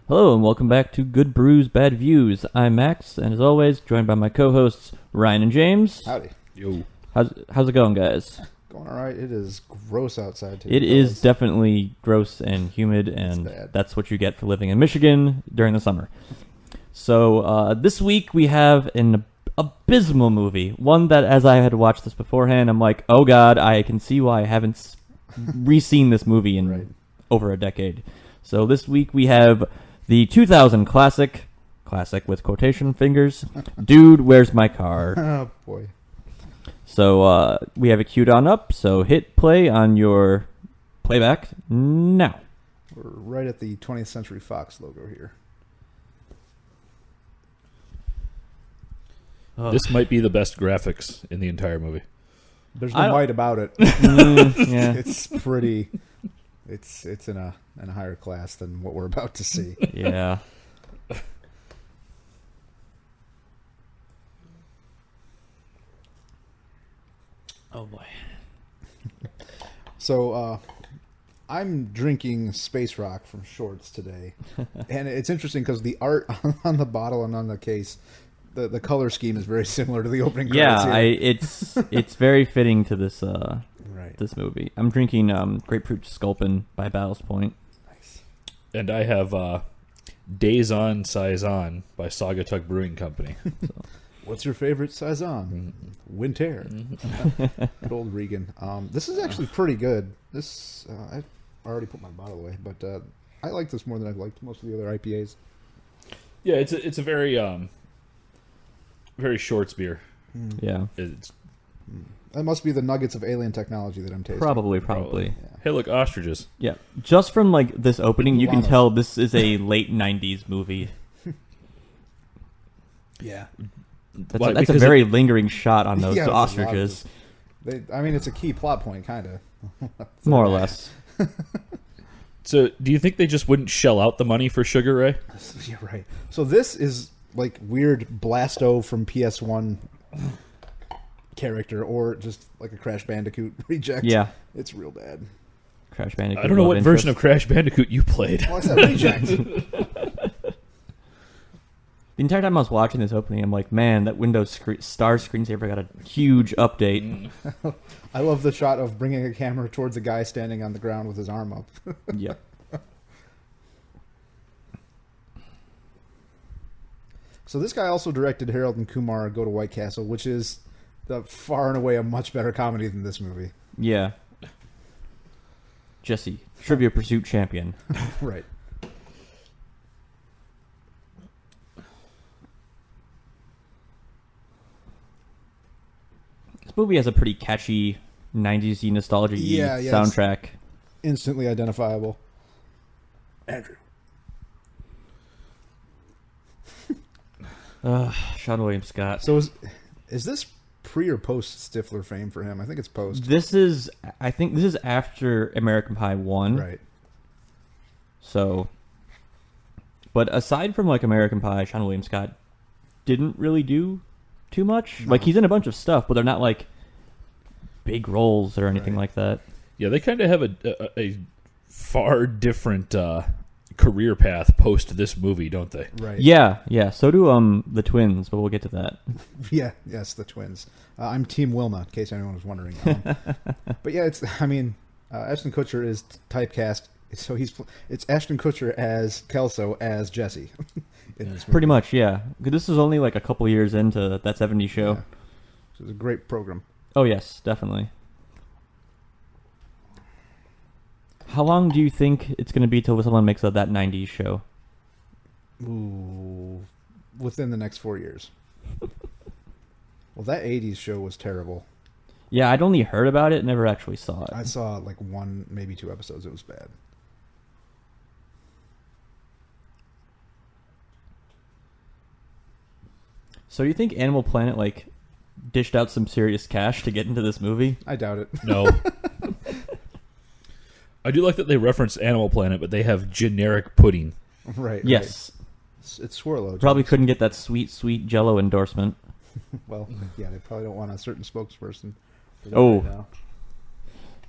Hello and welcome back to Good Brews, Bad Views. I'm Max, and as always, joined by my co-hosts Ryan and James. Howdy. Yo. How's it going, guys? Going all right. It is gross outside today. It is definitely gross and humid, and that's what you get for living in Michigan during the summer. So this week we have an abysmal movie, one that as I had watched this beforehand, I'm like, oh god, I can see why I haven't re-seen this movie in over a decade. So this week we have the 2000 classic with quotation fingers, Dude, Where's My Car? Oh, boy. So we have it queued on up, so hit play on your playback now. We're right at the 20th Century Fox logo here. This might be the best graphics in the entire movie. There's no might about it. Yeah. It's pretty... It's in a higher class than what we're about to see. Yeah. Oh boy. So I'm drinking Space Rock from Shorts today, and it's interesting because the art on the bottle and on the case, the color scheme is very similar to the opening credits. Yeah, it's very fitting to this right. this movie. I'm drinking Grapefruit Sculpin by Ballast. Nice. And I have Daze Saison by Saugatuck Brewing Company. What's your favorite Saison? Winter. Good old Regan. This is actually pretty good. This I already put my bottle away, but I like this more than I've liked most of the other IPAs. Yeah, it's a very very Shorts beer. Yeah. That must be the nuggets of alien technology that I'm tasting. Probably. Yeah. Hey, look, ostriches. Yeah. Just from like this opening, you can Llamas. tell this is a late 90s movie. Yeah. That's a very lingering shot on those Yeah, it's a lot of ostriches. it's a key plot point, kind of. More or less. So, do you think they just wouldn't shell out the money for Sugar Ray? You're right. So this is like weird Blasto from PS1 character, or just like a Crash Bandicoot reject. Yeah. It's real bad. Crash Bandicoot. I don't know love what interest. version of Crash Bandicoot you played. Well, I said reject. The entire time I was watching this opening, I'm like, man, that Windows Star screensaver got a huge update. I love the shot of bringing a camera towards a guy standing on the ground with his arm up. Yep. So this guy also directed Harold and Kumar Go to White Castle, which is far and away a much better comedy than this movie. Yeah. Jesse, Trivia Pursuit champion. Right. This movie has a pretty catchy 90s nostalgia soundtrack. Instantly identifiable. Andrew. Sean William Scott. So is this pre or post Stifler fame for him? I think it's post. I think this is after American Pie 1. Right. So, but aside from like American Pie, Sean William Scott didn't really do too much. No. Like he's in a bunch of stuff, but they're not like big roles or anything like that. Yeah, they kind of have a far different career path post this movie, don't they? Right. Yeah. So do the twins, but we'll get to that. Yeah. Yes, the twins. I'm Team Wilma, in case anyone was wondering. But yeah, Ashton Kutcher is typecast. So it's Ashton Kutcher as Kelso as Jesse. In this movie. Pretty much, yeah. This is only like a couple years into that 70s show. Yeah. So it's a great program. Oh yes, definitely. How long do you think it's going to be till someone makes that 90s show? Ooh, within the next 4 years. Well, that 80s show was terrible. Yeah, I'd only heard about it, never actually saw it. I saw like 1, maybe 2 episodes. It was bad. So do you think Animal Planet like dished out some serious cash to get into this movie? I doubt it. No. I do like that they reference Animal Planet, but they have generic pudding. Right. Yes. Right. It's Swirlo. Probably couldn't get that sweet Jello endorsement. Well, yeah, they probably don't want a certain spokesperson. Oh. Right now.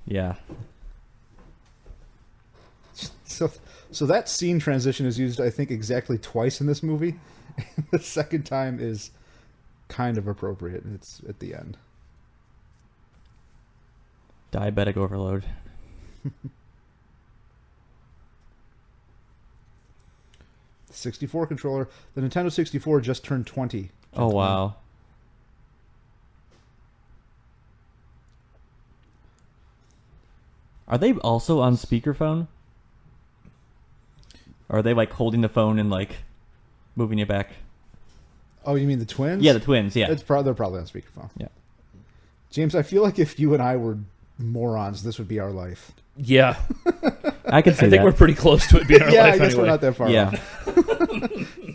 Yeah. So that scene transition is used, I think, exactly twice in this movie. And the second time is kind of appropriate. It's at the end. Diabetic overload. '64 controller. The Nintendo 64 just turned 20. Oh, wow. Are they also on speakerphone? Or are they like holding the phone and like moving it back? Oh, you mean the twins? Yeah, the twins, yeah. They're probably on speakerphone. Yeah. James, I feel like if you and I were morons, this would be our life. Yeah. I can see I think that. we're pretty close to it being our Yeah, life I guess anyway. we're not that far Yeah. off.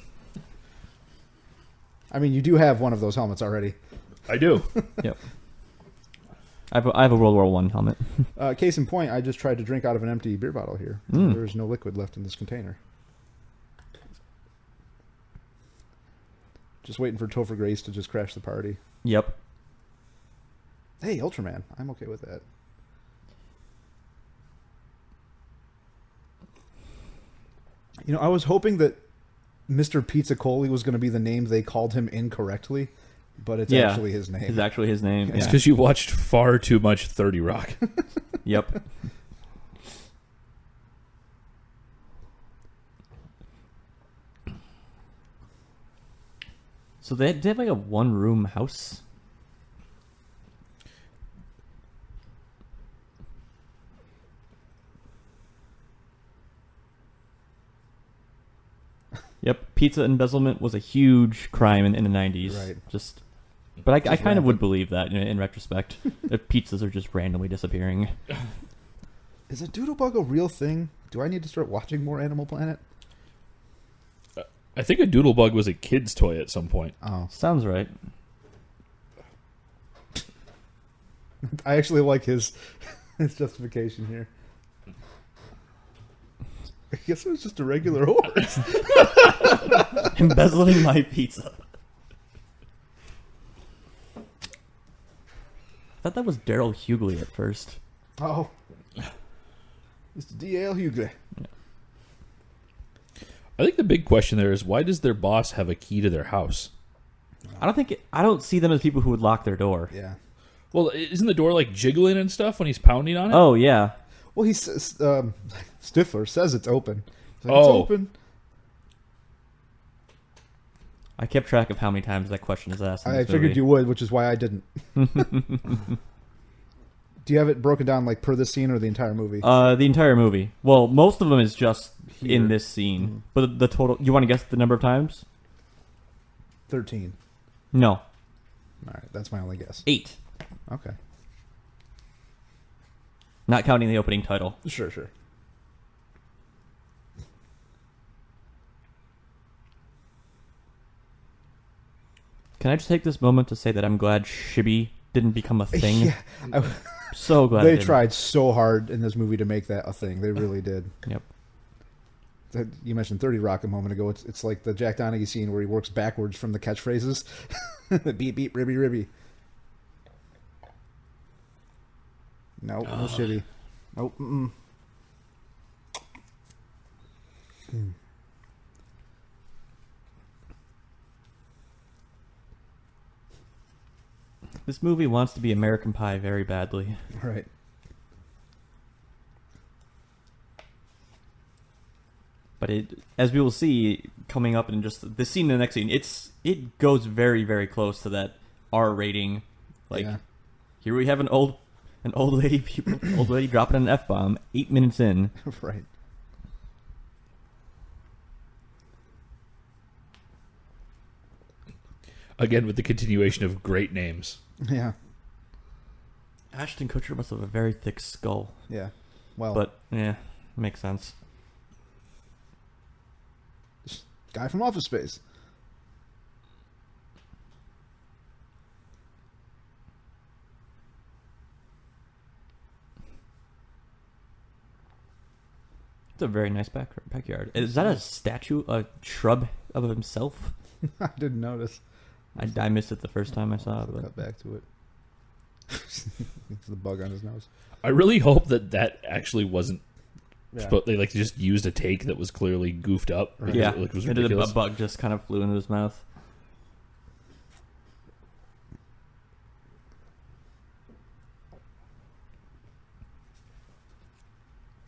I mean, you do have one of those helmets already. I do. Yep. I have a World War I helmet. Case in point, I just tried to drink out of an empty beer bottle here. There's no liquid left in this container. Just waiting for Topher Grace to just crash the party. Yep. Hey, Ultraman. I'm okay with that. You know, I was hoping that Mr. Pizzacoli was going to be the name they called him incorrectly, but it's actually his name. It's actually his name. It's Yeah. because you watched far too much 30 Rock. Yep. So they have like a one-room house. Yep, pizza embezzlement was a huge crime in the 90s. Right. But I kind of rampant. would believe that in retrospect. If pizzas are just randomly disappearing. Is a doodlebug a real thing? Do I need to start watching more Animal Planet? I think a Doodlebug was a kid's toy at some point. Oh. Sounds right. I actually like his justification here. I guess it was just a regular horse. Embezzling my pizza. I thought that was Daryl Hughley at first. Oh. Mr. D.L. Hughley. I think the big question there is, why does their boss have a key to their house? I don't see them as people who would lock their door. Yeah. Well, isn't the door like jiggling and stuff when he's pounding on it? Oh, yeah. Well, he says, Stifler says it's open. He's like, Oh. It's open. I kept track of how many times that question is asked. In I this figured movie. you would, which is why I didn't. Do you have it broken down like per this scene or the entire movie? The entire movie. Well, most of them is just Here. in this scene. But the total... You want to guess the number of times? 13. No. All right, that's my only guess. 8. Okay. Not counting the opening title. Sure. Can I just take this moment to say that I'm glad Shibby didn't become a thing? Yeah. So glad They it didn't. tried so hard in this movie to make that a thing. They really did. Yep. You mentioned 30 Rock a moment ago. It's like the Jack Donaghy scene where he works backwards from the catchphrases. Beep, beep, ribby, ribby. Nope, no shitty. Nope, This movie wants to be American Pie very badly. Right. But as we will see coming up in just the scene in the next scene, it goes very, very close to that R rating. Like, Yeah. here we have an old lady dropping an F-bomb 8 minutes in. Right. Again, with the continuation of great names. Yeah. Ashton Kutcher must have a very thick skull. Yeah. Well, But, yeah, makes sense. guy from Office Space. It's a very nice backyard. Is that a statue, a shrub of himself? I didn't notice. I missed it the first time I saw it. I'll But cut back to it. It's the bug on his nose. I really hope that actually wasn't Yeah. But they just used a take that was clearly goofed up. Right. Yeah, it was and ridiculous. a bug just kind of flew into his mouth.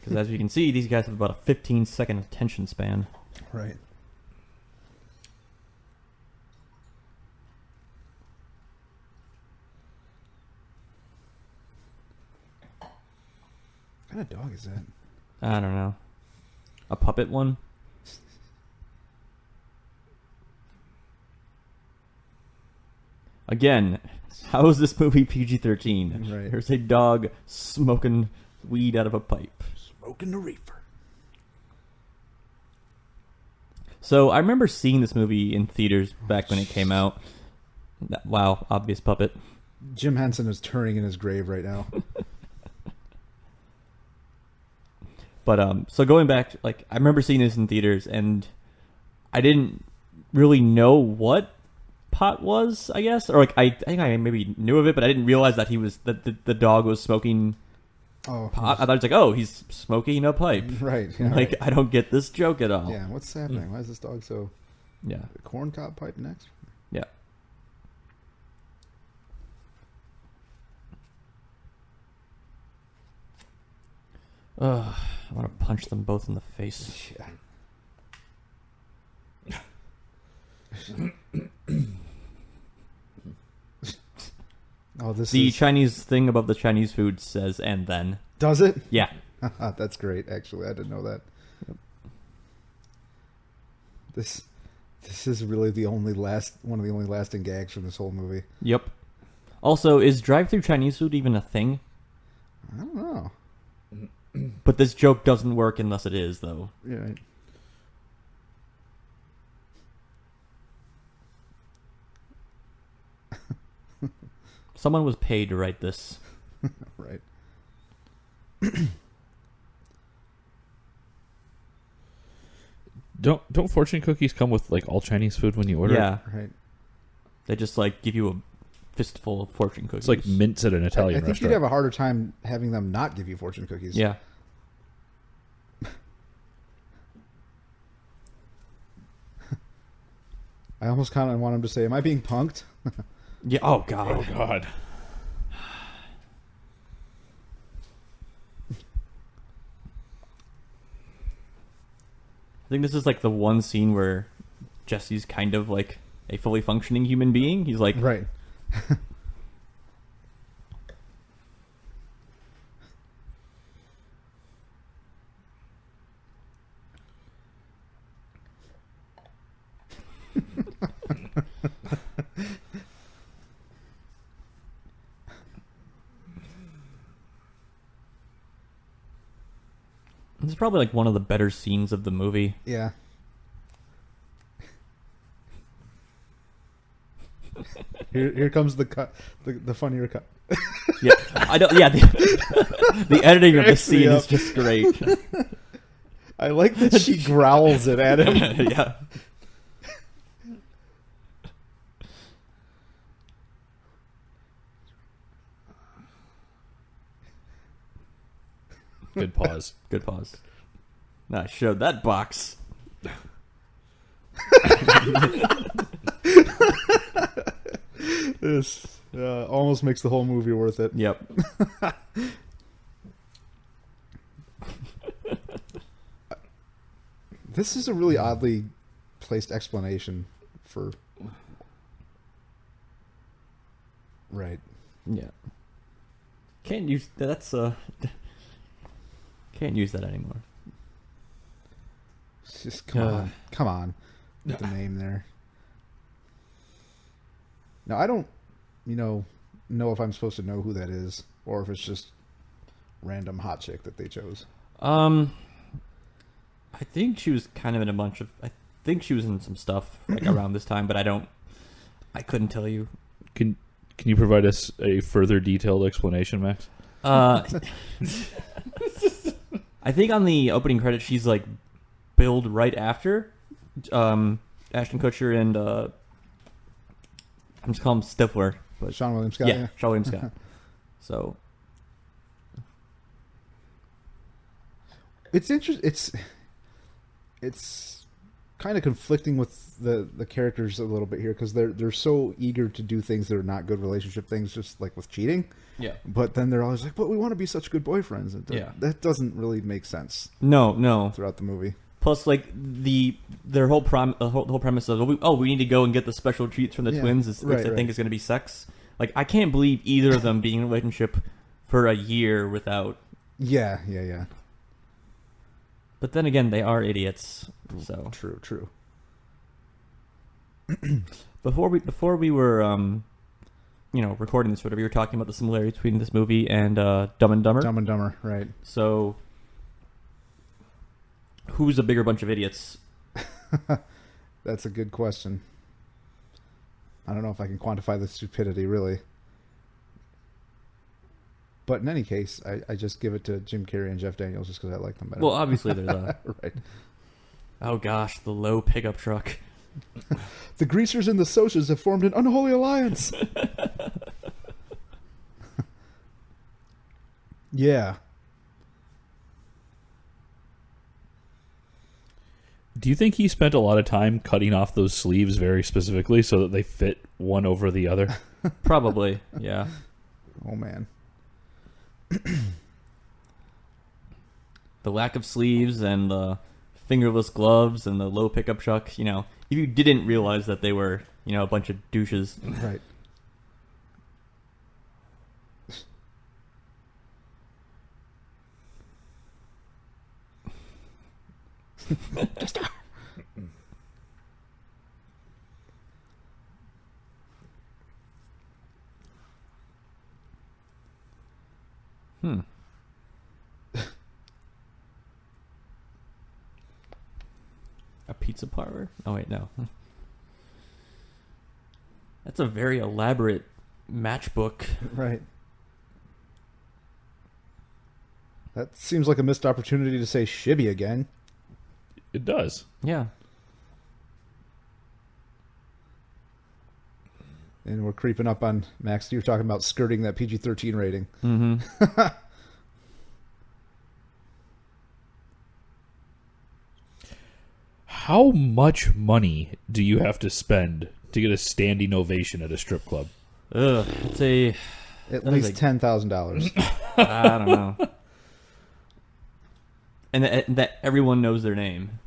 Because as you can see, these guys have about a 15-second attention span. Right. What kind of dog is that? I don't know. A puppet one? Again, how is this movie PG-13? Right. There's a dog smoking weed out of a pipe. Smoking the reefer. So I remember seeing this movie in theaters back when it came out. Wow, obvious puppet. Jim Henson is turning in his grave right now. But so going back, like I remember seeing this in theaters, and I didn't really know what pot was, I guess, or like I think I maybe knew of it, but I didn't realize that the dog was smoking pot. I thought it was like, oh, he's smoking a pipe. Right. Yeah, Like right. I don't get this joke at all. Yeah, what's happening? Why is this dog so... Yeah. Corn cob pipe next? Yeah. Ugh, I want to punch them both in the face. Yeah. Oh, The Chinese thing above the Chinese food says "and then." Does it? Yeah. That's great, actually. I didn't know that. Yep. This is really one of the only lasting gags from this whole movie. Yep. Also, is drive-through Chinese food even a thing? I don't know. But this joke doesn't work unless it is, though. Yeah, right. Someone was paid to write this. Right. Don't fortune cookies come with like all Chinese food when you order? Yeah. Right. They just like give you a fistful of fortune cookies. It's like mints at an Italian I think restaurant. you'd have a harder time having them not give you fortune cookies. Yeah. I almost kind of want him to say, "Am I being punked?" Yeah. Oh god. Oh God. I think this is like the one scene where Jesse's kind of like a fully functioning human being. He's like, Right. this is probably like one of the better scenes of the movie. Yeah. Here comes the cut, the funnier cut. Yeah, I don't. Yeah, the editing of the Cracks me scene up. is just great. I like that she growls it at him. Yeah. Good pause. Good pause. Nah, I showed that box. This almost makes the whole movie worth it. Yep. This is a really oddly placed explanation for... Right. Yeah. Can't use that's can't use that anymore. It's just come on, with the name there. Now I don't, know if I'm supposed to know who that is, or if it's just random hot chick that they chose. I think she was kind of in a bunch of. I think she was in some stuff like around this time, but I couldn't tell you. Can you provide us a further detailed explanation, Max? I think on the opening credits she's like billed right after Ashton Kutcher and I'm just calling him Stifler, but Sean William Scott. yeah, Sean William Scott. So It's interesting. It's kind of conflicting with the characters a little bit here because they're so eager to do things that are not good relationship things, just like with cheating. Yeah. But then they're always like, "But we want to be such good boyfriends." That doesn't really make sense. No. Throughout the movie. Plus, like their whole whole premise of we need to go and get the special treats from the twins is which I think is going to be sex. Like I can't believe either of them being in a relationship for a year without. Yeah. But then again, they are idiots. So true. Before we were recording this, whatever, you were talking about the similarity between this movie and Dumb and Dumber. Dumb and Dumber, right? So, who's a bigger bunch of idiots? That's a good question. I don't know if I can quantify the stupidity, really. But in any case, I just give it to Jim Carrey and Jeff Daniels just because I like them better. Well, obviously there's a... right. Oh gosh, the low pickup truck. The Greasers and the Socias have formed an unholy alliance. Yeah. Do you think he spent a lot of time cutting off those sleeves very specifically so that they fit one over the other? Probably, yeah. Oh, man. The lack of sleeves and the fingerless gloves and the low pickup truck, you didn't realize that they were, a bunch of douches. Right. Just A pizza parlor? Oh wait, no. That's a very elaborate matchbook. Right. That seems like a missed opportunity to say shibby again. It does. Yeah. And we're creeping up on, Max, you were talking about skirting that PG-13 rating. Mm-hmm. How much money do you have to spend to get a standing ovation at a strip club? Ugh, it's at least $10,000. I don't know. And that everyone knows their name.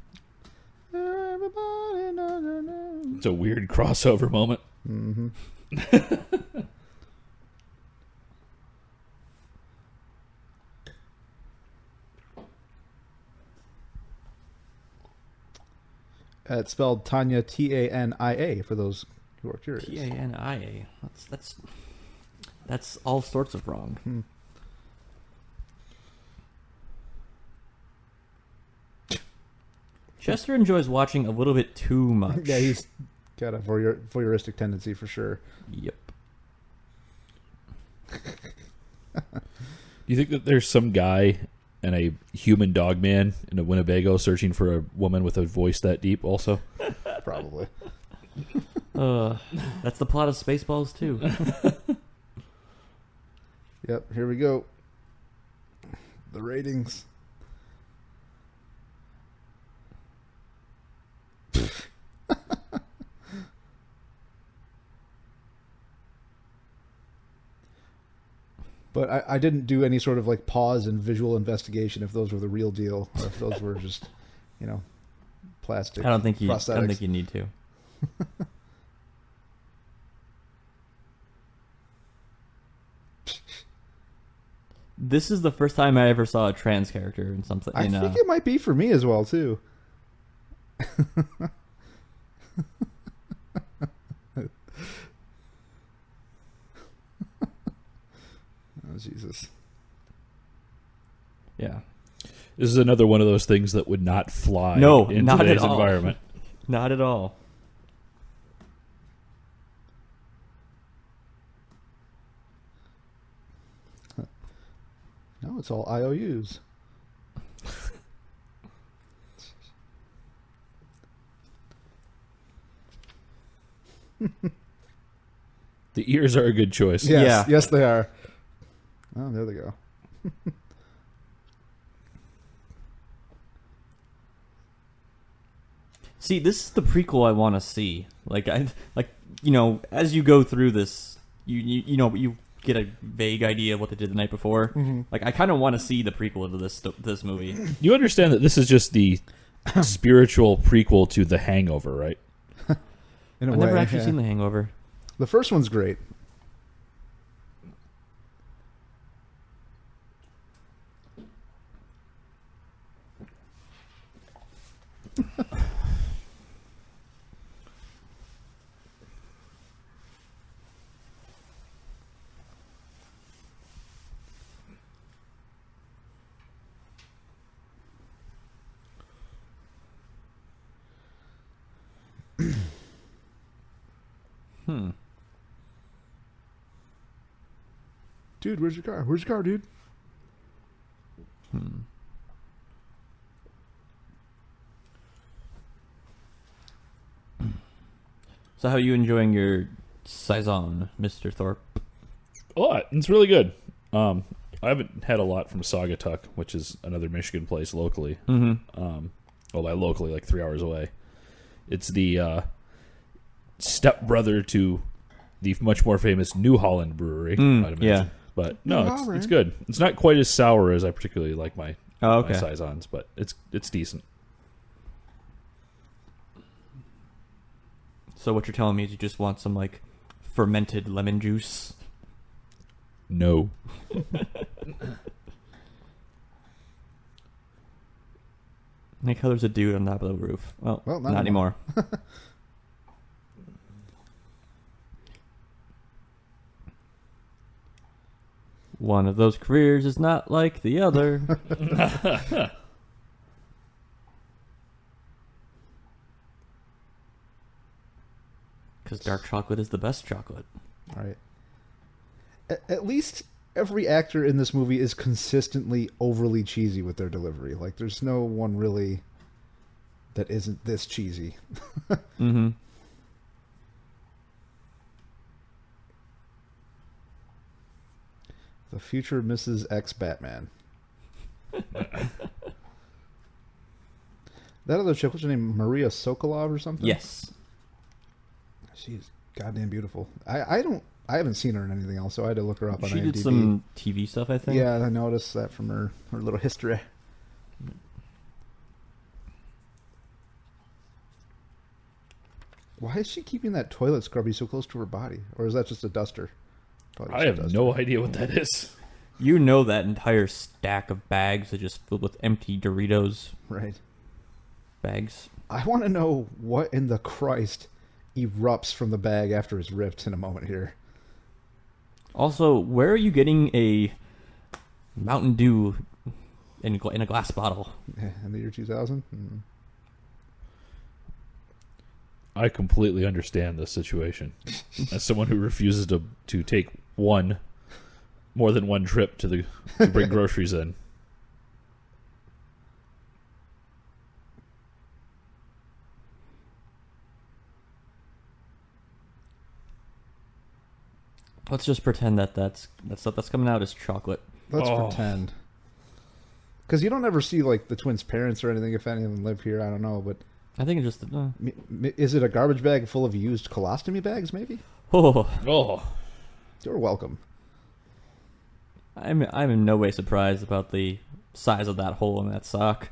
Everybody knows their name. It's a weird crossover moment. Mm-hmm. It's spelled Tanya, Tania, for those who are curious. Tania. That's all sorts of wrong. Chester enjoys watching a little bit too much. Yeah, he's got a voyeuristic tendency for sure. Yep. Do you think that there's some guy and a human dog man in a Winnebago searching for a woman with a voice that deep also? Probably. That's the plot of Spaceballs too. Yep, here we go. The ratings. But I didn't do any sort of like pause and visual investigation if those were the real deal or if those were just, plastic. I don't think you prosthetics. need to. This is the first time I ever saw a trans character in something. I think it might be for me as well too. Oh, Jesus. Yeah. This is another one of those things that would not fly in not today's at all. environment. Not at all. No, it's all IOUs. The ears are a good choice. Yes, Yeah. yes, they are. Oh, there they go. See, this is the prequel I want to see. As you go through this, you get a vague idea of what they did the night before. Mm-hmm. Like, I kind of want to see the prequel to this movie. You understand that this is just the spiritual prequel to The Hangover, right? I've never actually seen The Hangover. The first one's great. Dude, where's your car? Where's your car, dude? So how are you enjoying your Saison, Mr. Thorpe? A lot. It's really good. I haven't had a lot from Saugatuck, which is another Michigan place locally. Mm-hmm. By locally, like 3 hours away. It's the stepbrother to the much more famous New Holland Brewery, I'd imagine. Yeah. But no, it's good. It's not quite as sour as I particularly like my Saisons, but it's decent. So what you're telling me is you just want some, like, fermented lemon juice? No. Like how there's a dude on top of the roof. Well not anymore. One of those careers is not like the other. Because dark chocolate is the best chocolate. All right. At least every actor in this movie is consistently overly cheesy with their delivery. Like, there's no one really that isn't this cheesy. Mm-hmm. The future Mrs. X Batman. That other chick, what's her name? Maria Sokolov or something? Yes. She's goddamn beautiful. I haven't seen her in anything else, so I had to look her up on IMDb. She did some TV stuff, I think. Yeah, I noticed that from her little history. Why is she keeping that toilet scrubby so close to her body? Or is that just a duster? I have no idea what that is. You know that entire stack of bags are just filled with empty Doritos. Right. Bags. I want to know what in the Christ erupts from the bag after it's ripped in a moment here. Also, where are you getting a Mountain Dew in a glass bottle? In the year 2000? I completely understand this situation. As someone who refuses to take more than one trip to bring groceries in. Let's just pretend that stuff that's coming out is chocolate. Let's pretend. Because you don't ever see, like, the twins' parents or anything, if any of them live here. I don't know, but... I think it's just... Is it a garbage bag full of used colostomy bags, maybe? Oh. You're welcome. I'm in no way surprised about the size of that hole in that sock.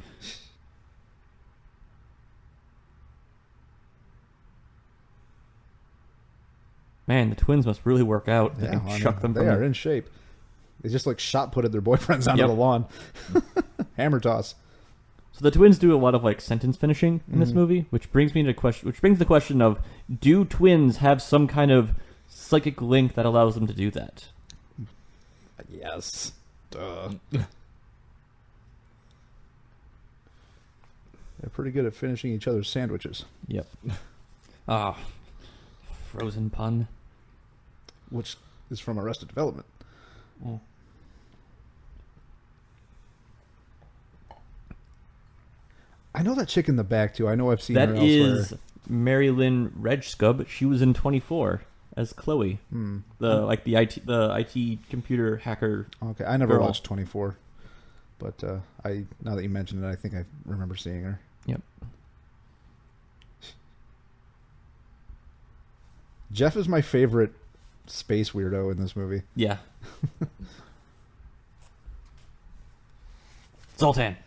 Man, the twins must really work out. They can chuck them. They are in shape. They just, like, shot-putted their boyfriends onto the lawn. Hammer toss. So the twins do a lot of, like, sentence finishing in this movie, which brings the question of, do twins have some kind of psychic link that allows them to do that? Yes. Duh. They're pretty good at finishing each other's sandwiches. Yep. Frozen pun. Which is from Arrested Development. Oh. I know that chick in the back, too. I know I've seen her elsewhere. That is Mary Lynn Regskub. She was in 24 as Chloe. The IT computer hacker. Okay, I never girl. watched 24. But now that you mentioned it, I think I remember seeing her. Yep. Jeff is my favorite space weirdo in this movie. Yeah. Zoltan.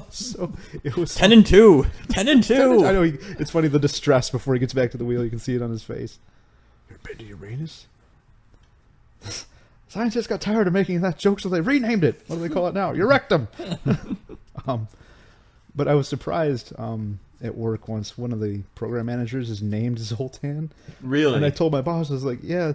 So it was 10 and 2. 10 and 2. I know. It's funny, the distress before he gets back to the wheel. You can see it on his face. You've been to Uranus? Scientists got tired of making that joke, so they renamed it. What do they call it now? Your rectum. But I was surprised at work once one of the program managers is named Zoltan. Really? And I told my boss, I was like, yeah,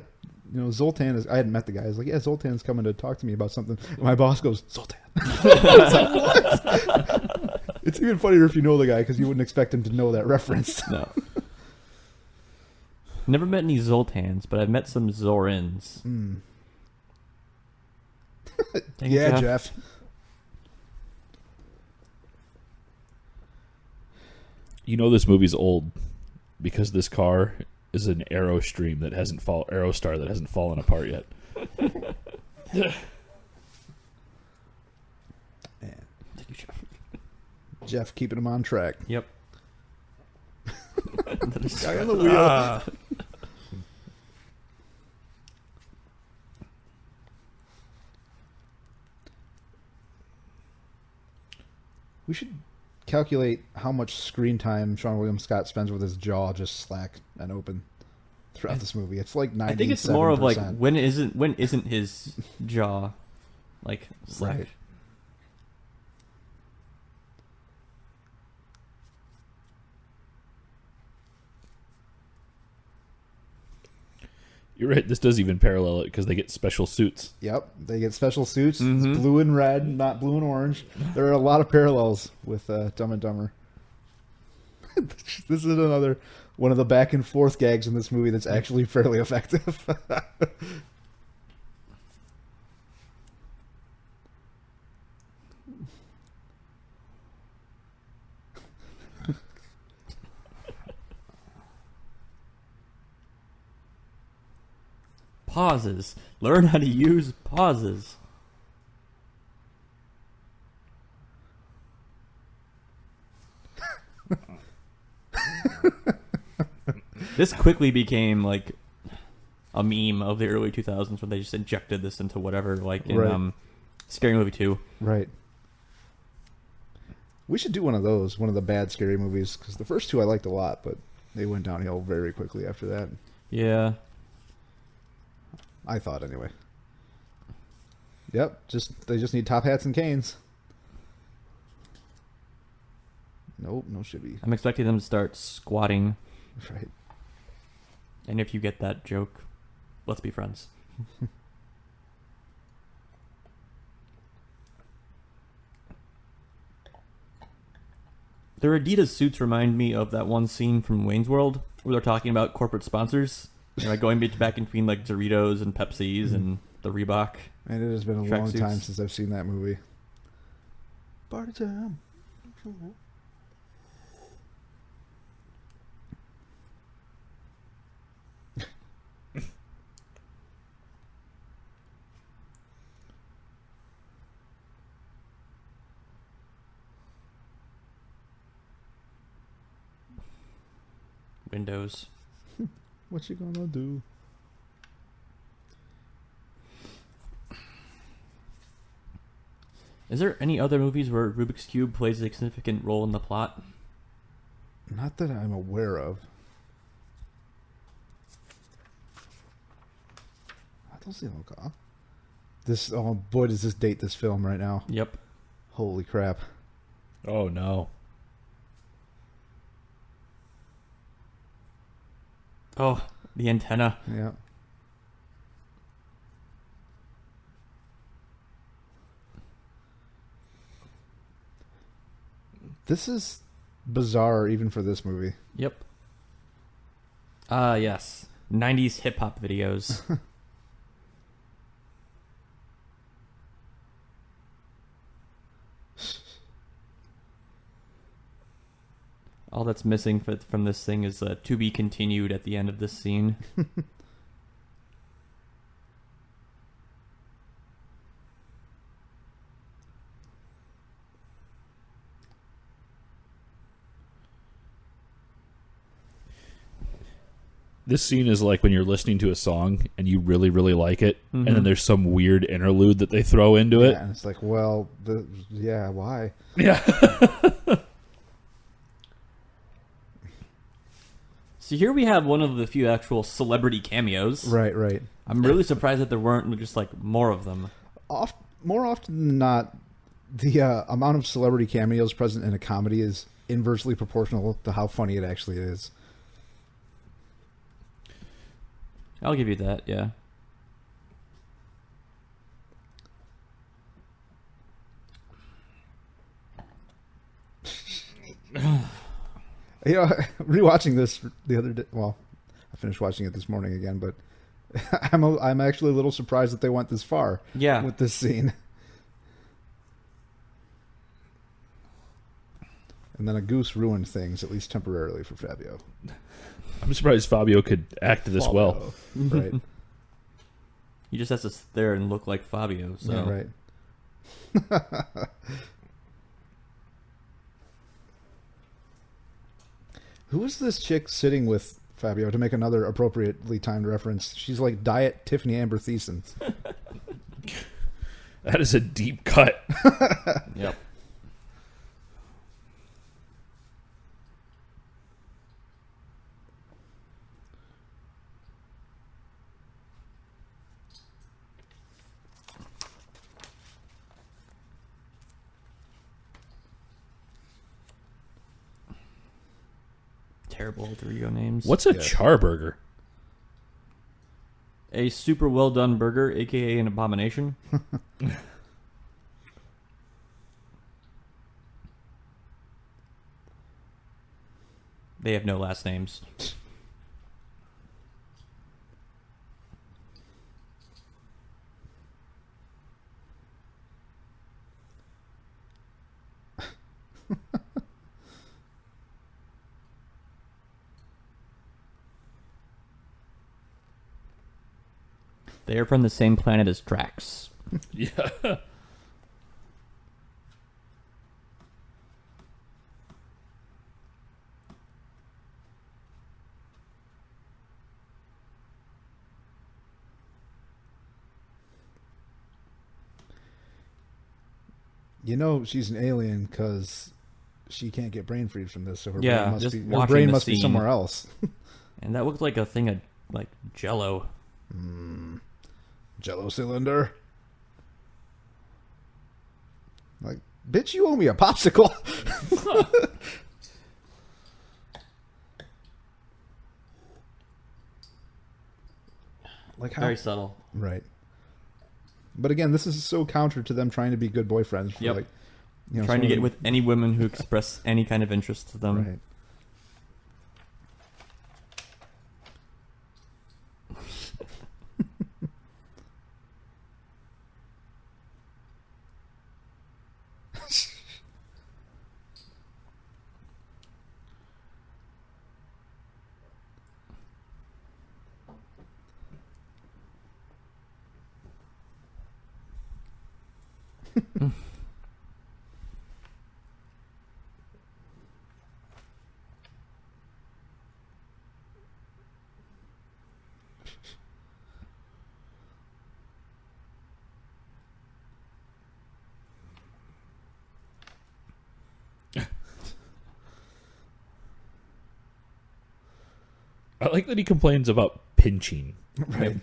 Zoltan is... I hadn't met the guy. I was like, yeah, Zoltan's coming to talk to me about something. And my boss goes, Zoltan. I was like, what? It's even funnier if you know the guy, because you wouldn't expect him to know that reference. No. Never met any Zoltans, but I've met some Zorins. Yeah, Jeff. You know this movie's old because this car is an Aerostar that hasn't fallen apart yet. Man. Jeff keeping him on track. Yep. Guy on the wheel. We should calculate how much screen time Sean William Scott spends with his jaw just slack and open throughout this movie. It's like 97%. I think it's more of like when isn't his jaw like slack? Right. You're right. This does even parallel it because they get special suits. Yep, they get special suits. It's blue and red, not blue and orange. There are a lot of parallels with Dumb and Dumber. This is another one of the back and forth gags in this movie that's actually fairly effective. Pauses. Learn how to use pauses. This quickly became like a meme of the early 2000s when they just injected this into whatever, like in Scary Movie 2. Right. We should do one of those, one of the bad scary movies, because the first two I liked a lot, but they went downhill very quickly after that. Yeah. I thought, anyway. Yep, they just need top hats and canes. Nope, no shibby. I'm expecting them to start squatting. Right. And if you get that joke, let's be friends. Their Adidas suits remind me of that one scene from Wayne's World where they're talking about corporate sponsors. Like going back in between like Doritos and Pepsi's and the Reebok. And it has been a long time since I've seen that movie. Party time. Windows. What you gonna do? Is there any other movies where Rubik's Cube plays a significant role in the plot? Not that I'm aware of. I don't see no car. This, oh boy, does this date this film right now. Yep. Holy crap. Oh, no. Oh, the antenna. Yeah. This is bizarre even for this movie. Yep. Yes. 90s hip-hop videos. All that's missing from this thing is to be continued at the end of this scene. This scene is like when you're listening to a song and you really, really like it, and then there's some weird interlude that they throw into it. And it's like, well, why? Yeah. So here we have one of the few actual celebrity cameos. Right. I'm really surprised that there weren't just like more of them. More often than not, the amount of celebrity cameos present in a comedy is inversely proportional to how funny it actually is. I'll give you that, yeah. You know, rewatching this the other day. Well, I finished watching it this morning again, but I'm actually a little surprised that they went this far. Yeah. With this scene. And then a goose ruined things, at least temporarily, for Fabio. I'm surprised Fabio could act this well. Right. He just has to sit there and look like Fabio. So. Yeah, right. Who is this chick sitting with Fabio, to make another appropriately timed reference? She's like Diet Tiffany Amber Thiessen. That is a deep cut. Yep. Terrible alter ego names. What's a charburger? A super well done burger, aka an abomination. They have no last names. They are from the same planet as Drax. Yeah. You know she's an alien because she can't get brain freeze from this, so her Yeah, brain must just be, her watching brain the must be scene. somewhere else. And that looked like a thing of like Jello. Jello cylinder. Like, bitch, you owe me a popsicle. Like how? Very subtle. Right. But again, this is so counter to them trying to be good boyfriends. For Yep. like, you know, Trying to someone get with any women who express any kind of interest to them. Right. I like that he complains about pinching. Right.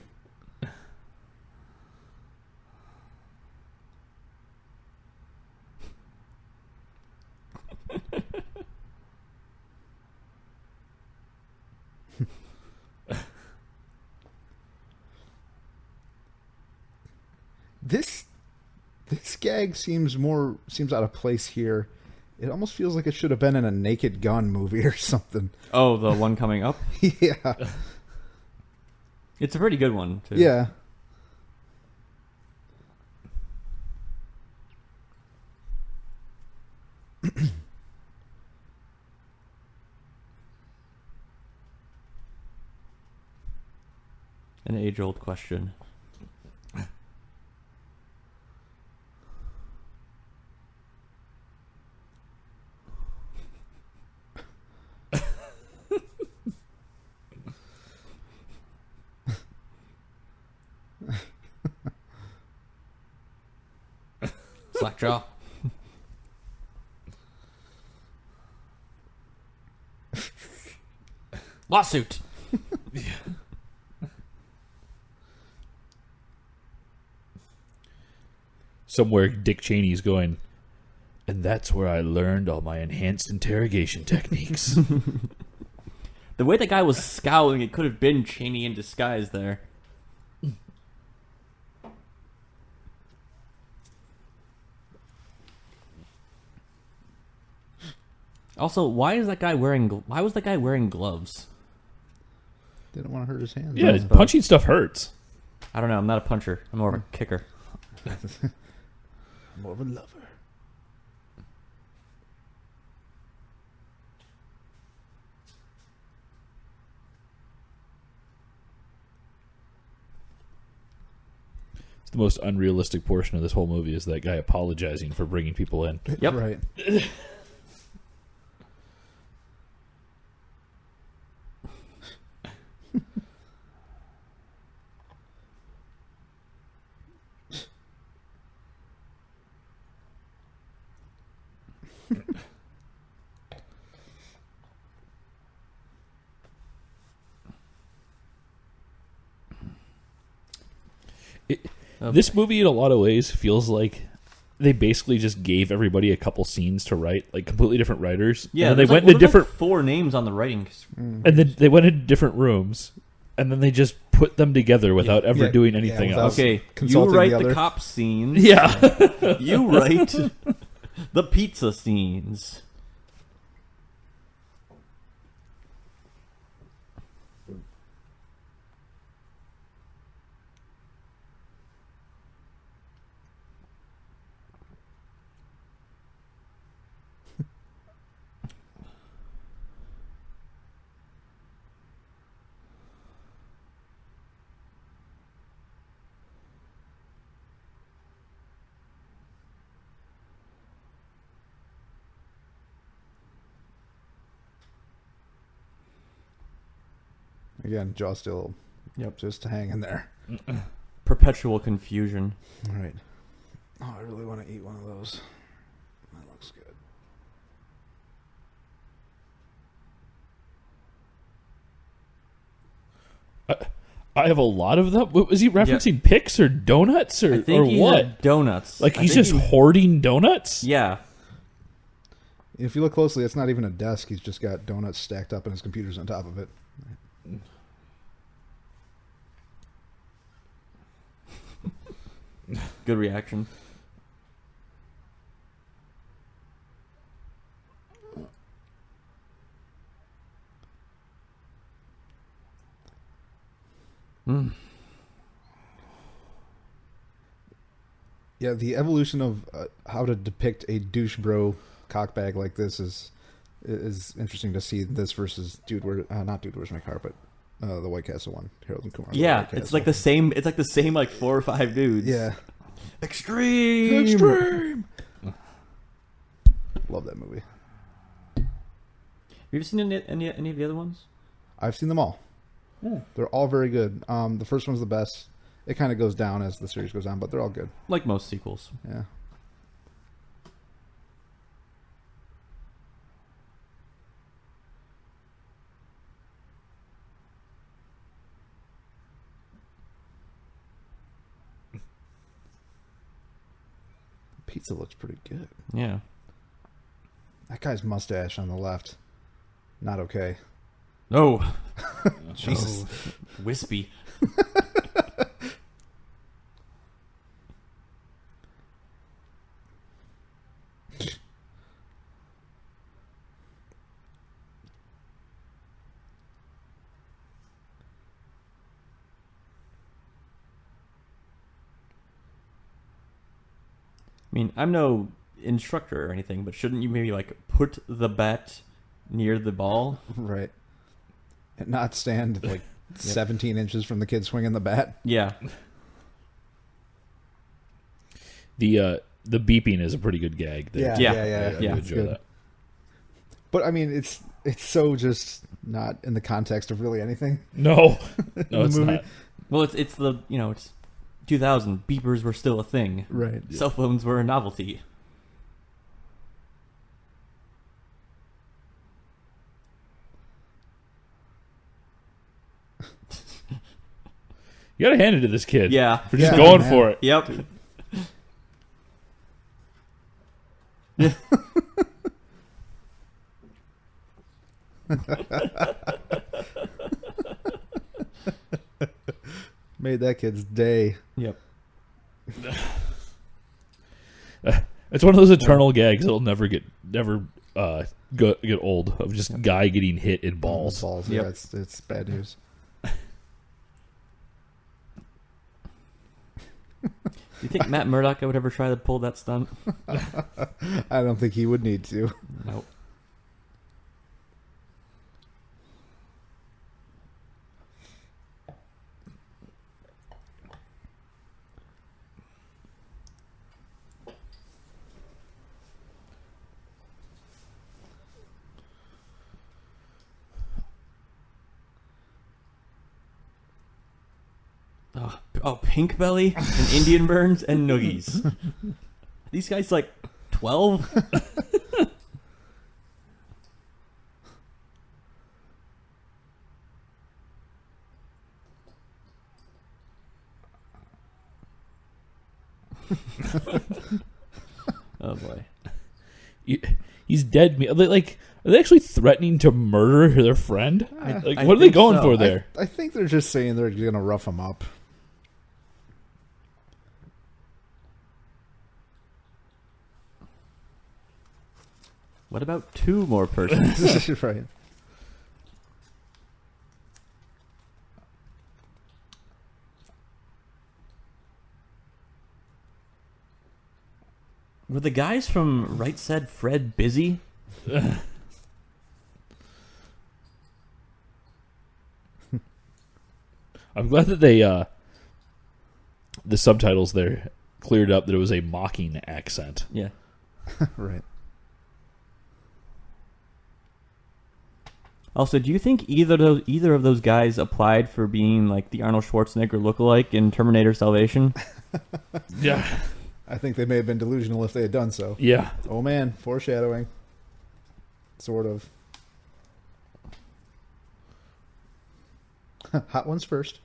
This gag seems out of place here. It almost feels like it should have been in a Naked Gun movie or something. Oh, the one coming up? Yeah. It's a pretty good one, too. Yeah. An age-old question. Slackjaw. Lawsuit. Somewhere Dick Cheney's going, and that's where I learned all my enhanced interrogation techniques. The way the guy was scowling, it could have been Cheney in disguise there. Also, why was that guy wearing gloves? Didn't want to hurt his hands. Yeah, punching stuff hurts. I don't know. I'm not a puncher. I'm more of a kicker. More of a lover. It's the most unrealistic portion of this whole movie is that guy apologizing for bringing people in. Yep. Right. This movie, in a lot of ways, feels like they basically just gave everybody a couple scenes to write, like completely different writers. Yeah, and they went into different 4 names on the writing. and then they went into different rooms, and then they just put them together without ever doing anything without- else. Okay, you Consulting write the the other. cop scenes. Yeah. You write the pizza scenes. Again, jaw still. Yep. Just hanging there. Perpetual confusion. All right. Oh, I really want to eat one of those. That looks good. I have a lot of them. Was he referencing picks or donuts I or think he what? had donuts. Like I he's think just hoarding donuts? Yeah. If you look closely, it's not even a desk. He's just got donuts stacked up and his computer's on top of it. Good reaction. Yeah, the evolution of how to depict a douche bro cockbag like this is interesting to see. This versus not Dude, Where's My Car, but the White Castle one, Harold and Kumar. Yeah, it's like the same. It's like the same, like 4 or 5 dudes. Yeah, extreme. love that movie. Have you ever seen any of the other ones? I've seen them all. Yeah. They're all very good. The first one's the best. It kind of goes down as the series goes on, but they're all good. Like most sequels. Yeah. Pizza looks pretty good. Yeah. That guy's mustache on the left, not okay. No. Jesus. Wispy. I mean, I'm no instructor or anything, but shouldn't you maybe like put the bat near the ball? Right. And not stand like 17 inches from the kid swinging the bat. Yeah. The beeping is a pretty good gag there. Yeah. I do Yeah. enjoy Good. that. But I mean, it's so just not in the context of really anything. No, in no, the it's movie. not. Well, it's the it's 2000, beepers were still a thing. Right. Cell phones were a novelty. You gotta hand it to this kid. Yeah. For just going man. for it. Yep. Made that kid's day. Yep. It's one of those eternal gags that'll never get old, of just guy getting hit in balls. Balls. Yep. Yeah, it's bad news. Do you think Matt Murdock would ever try to pull that stunt? I don't think he would need to. Nope. Oh, Pink Belly and Indian Burns and Noogies. These guys like 12? Oh boy. He's dead. Like, are they actually threatening to murder their friend? I What are they think going so. for there? I think they're just saying they're going to rough him up. What about 2 more persons? Right. Were the guys from Right Said Fred busy? I'm glad that they the subtitles there cleared up that it was a mocking accent. Yeah. Right. Also, do you think either of those guys applied for being like the Arnold Schwarzenegger lookalike in Terminator Salvation? Yeah. I think they may have been delusional if they had done so. Yeah. Oh man, foreshadowing. Sort of. Hot ones first.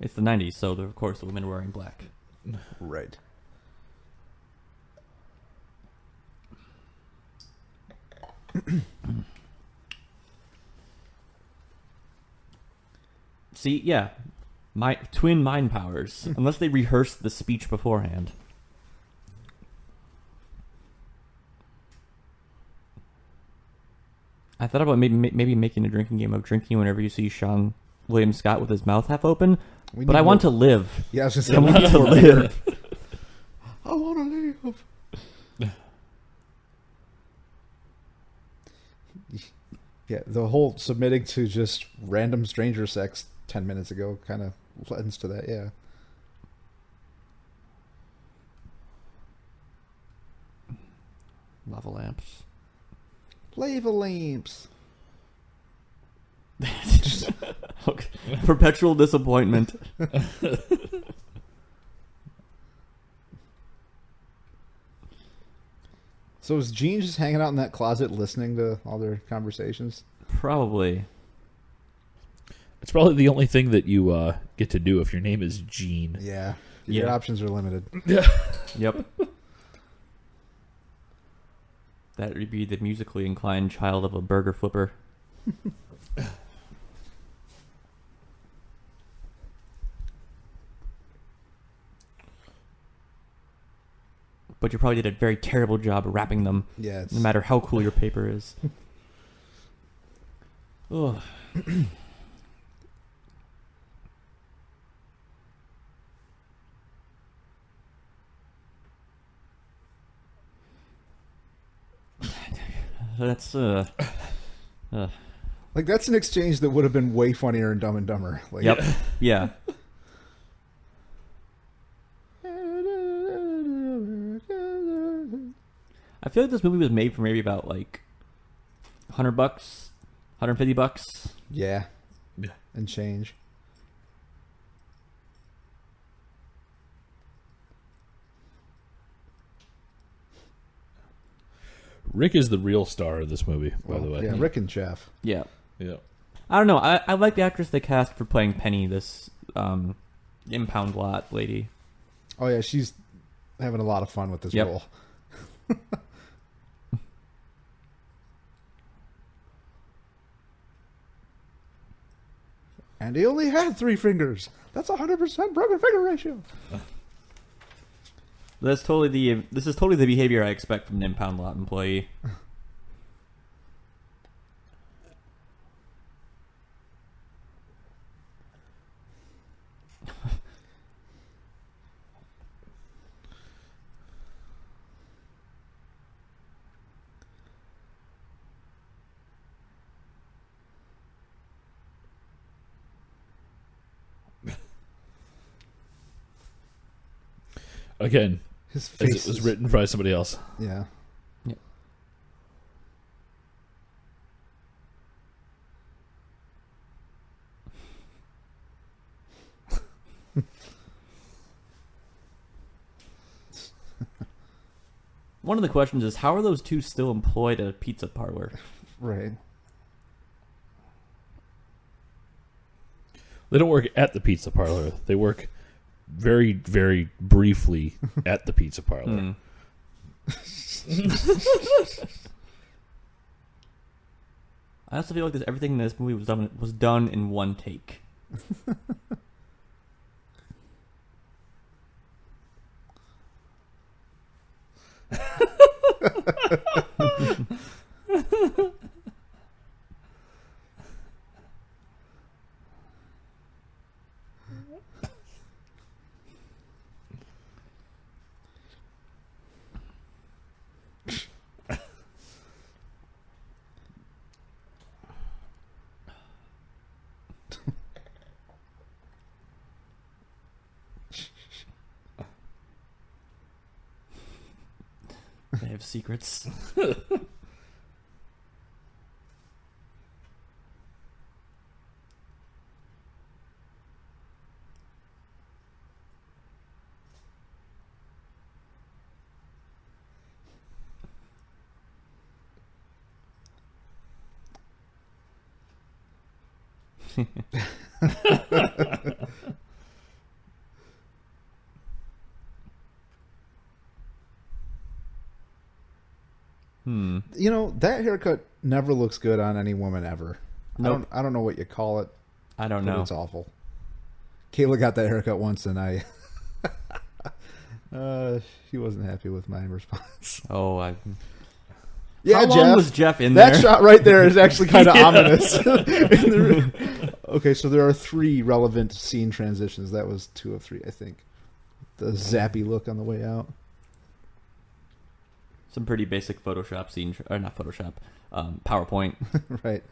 It's the 90s, so of course the women were wearing black. Right. See, yeah. My twin mind powers. Unless they rehearsed the speech beforehand. I thought about maybe making a drinking game of drinking whenever you see Sean William Scott with his mouth half open. But I want to live. Yeah, I was just I want to live. I want to live. Yeah, the whole submitting to just random stranger sex 10 minutes ago kind of lends to that, yeah. Lava lamps. Lava lamps. Okay. Perpetual disappointment. So is Gene just hanging out in that closet listening to all their conversations? Probably. It's probably the only thing that you get to do if your name is Gene. Yeah. Your Yeah. options are limited. Yep. That would be the musically inclined child of a burger flipper. But you probably did a very terrible job wrapping them, Yeah. no matter how cool your paper is. Ugh. That's Like, that's an exchange that would have been way funnier in Dumb and Dumber. Like, Yep. Yeah. I feel like this movie was made for maybe about like $100, $150. Yeah. Yeah. And change. Rick is the real star of this movie, by the way. Yeah, Rick and Jeff. Yeah. Yeah. I don't know. I like the actress they cast for playing Penny, this impound lot lady. Oh, yeah, she's having a lot of fun with this role. And he only had 3 fingers. That's 100% broken finger ratio. This is totally the behavior I expect from an impound lot employee. Again, His face as it was written by somebody else. Yeah. Yep. One of the questions is, how are those two still employed at a pizza parlor? Right. They don't work at the pizza parlor. They work very, very briefly at the pizza parlor. I also feel like everything in this movie was done in one take. They have secrets. You know, that haircut never looks good on any woman ever. Nope. I don't know what you call it. I don't But know. it's awful. Kayla got that haircut once, and she wasn't happy with my response. Oh, Yeah, how long Jeff, was Jeff in that there? shot right there is actually kind of ominous. Okay, so there are 3 relevant scene transitions. That was 2 of 3, I think. The zappy look on the way out. Some pretty basic Photoshop scene, or not Photoshop, PowerPoint Right.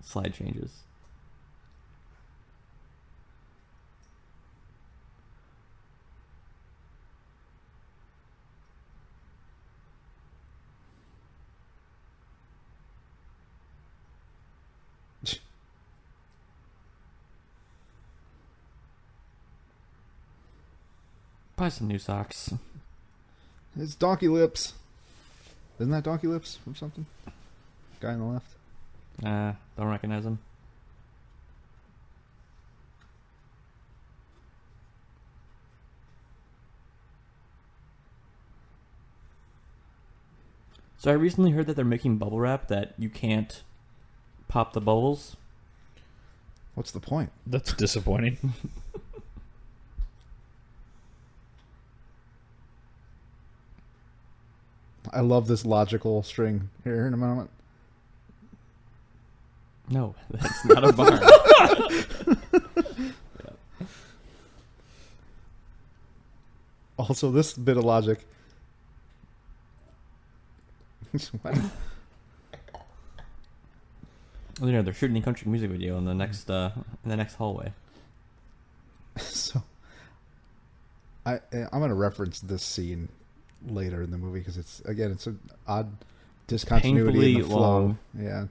slide changes. Buy some new socks. It's Donkey Lips. Isn't that Donkey Lips from something? Guy on the left. Don't recognize him. So I recently heard that they're making bubble wrap that you can't pop the bubbles. What's the point? That's disappointing. I love this logical string here in a moment. No, that's not a barn. Also, this bit of logic. What? You know, they're shooting a country music video in the next hallway. So, I'm going to reference this scene later in the movie because it's an odd discontinuity in the flow. Long. Yeah.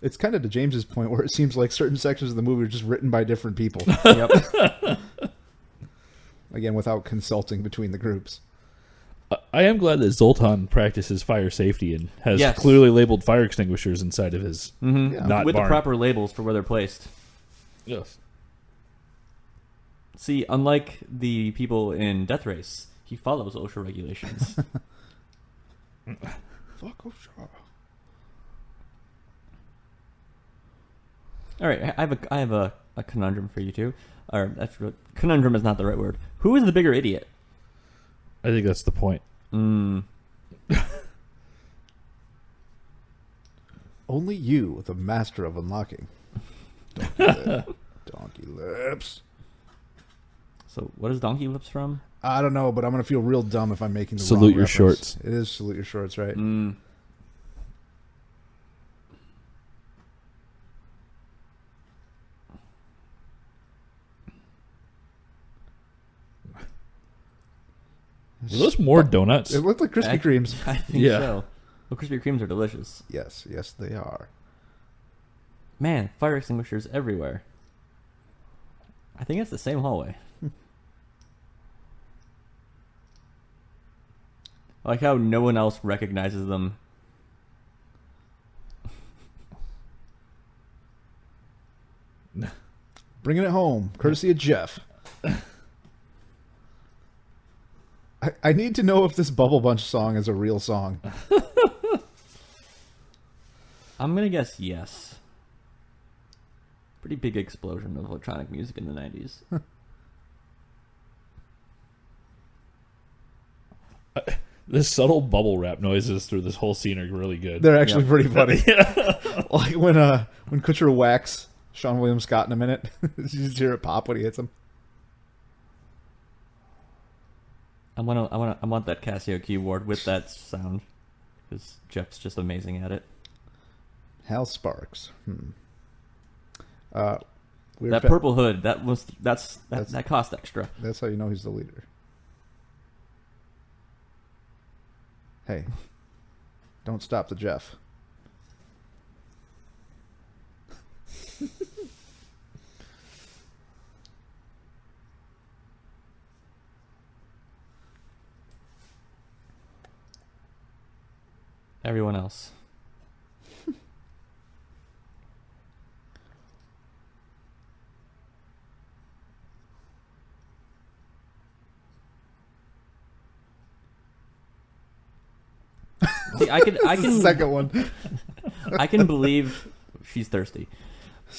It's kind of to James's point where it seems like certain sections of the movie are just written by different people. Yep. Again, without consulting between the groups. I am glad that Zoltan practices fire safety and has clearly labeled fire extinguishers inside of his not with barn. the proper labels for where they're placed. Yes. See, unlike the people in Death Race, he follows OSHA regulations. Fuck OSHA. All right, I have a conundrum for you two. Or conundrum is not the right word. Who is the bigger idiot? I think that's the point. Only you, the master of unlocking. Donkey lips. So, what is Donkey Lips from? I don't know, but I'm going to feel real dumb if I'm making the Salute wrong your reference. shorts. It is Salute Your Shorts, right? Were those more donuts? It looked like Krispy Kremes. I think so. Well, Krispy Kremes are delicious. Yes, they are. Man, fire extinguishers everywhere. I think it's the same hallway. I like how no one else recognizes them. Bringing it home, courtesy of Jeff. I need to know if this Bubble Bunch song is a real song. I'm going to guess yes. Pretty big explosion of electronic music in the 90s. The subtle bubble wrap noises through this whole scene are really good. They're actually pretty funny. Like when Kutcher whacks Sean William Scott in a minute, you just hear it pop when he hits him. I want that Casio keyboard with that sound because Jeff's just amazing at it. Hal Sparks. That purple hood that cost extra. That's how you know he's the leader. Hey, don't stop the Jeff. Everyone else. See, I can The second one. I can believe she's thirsty.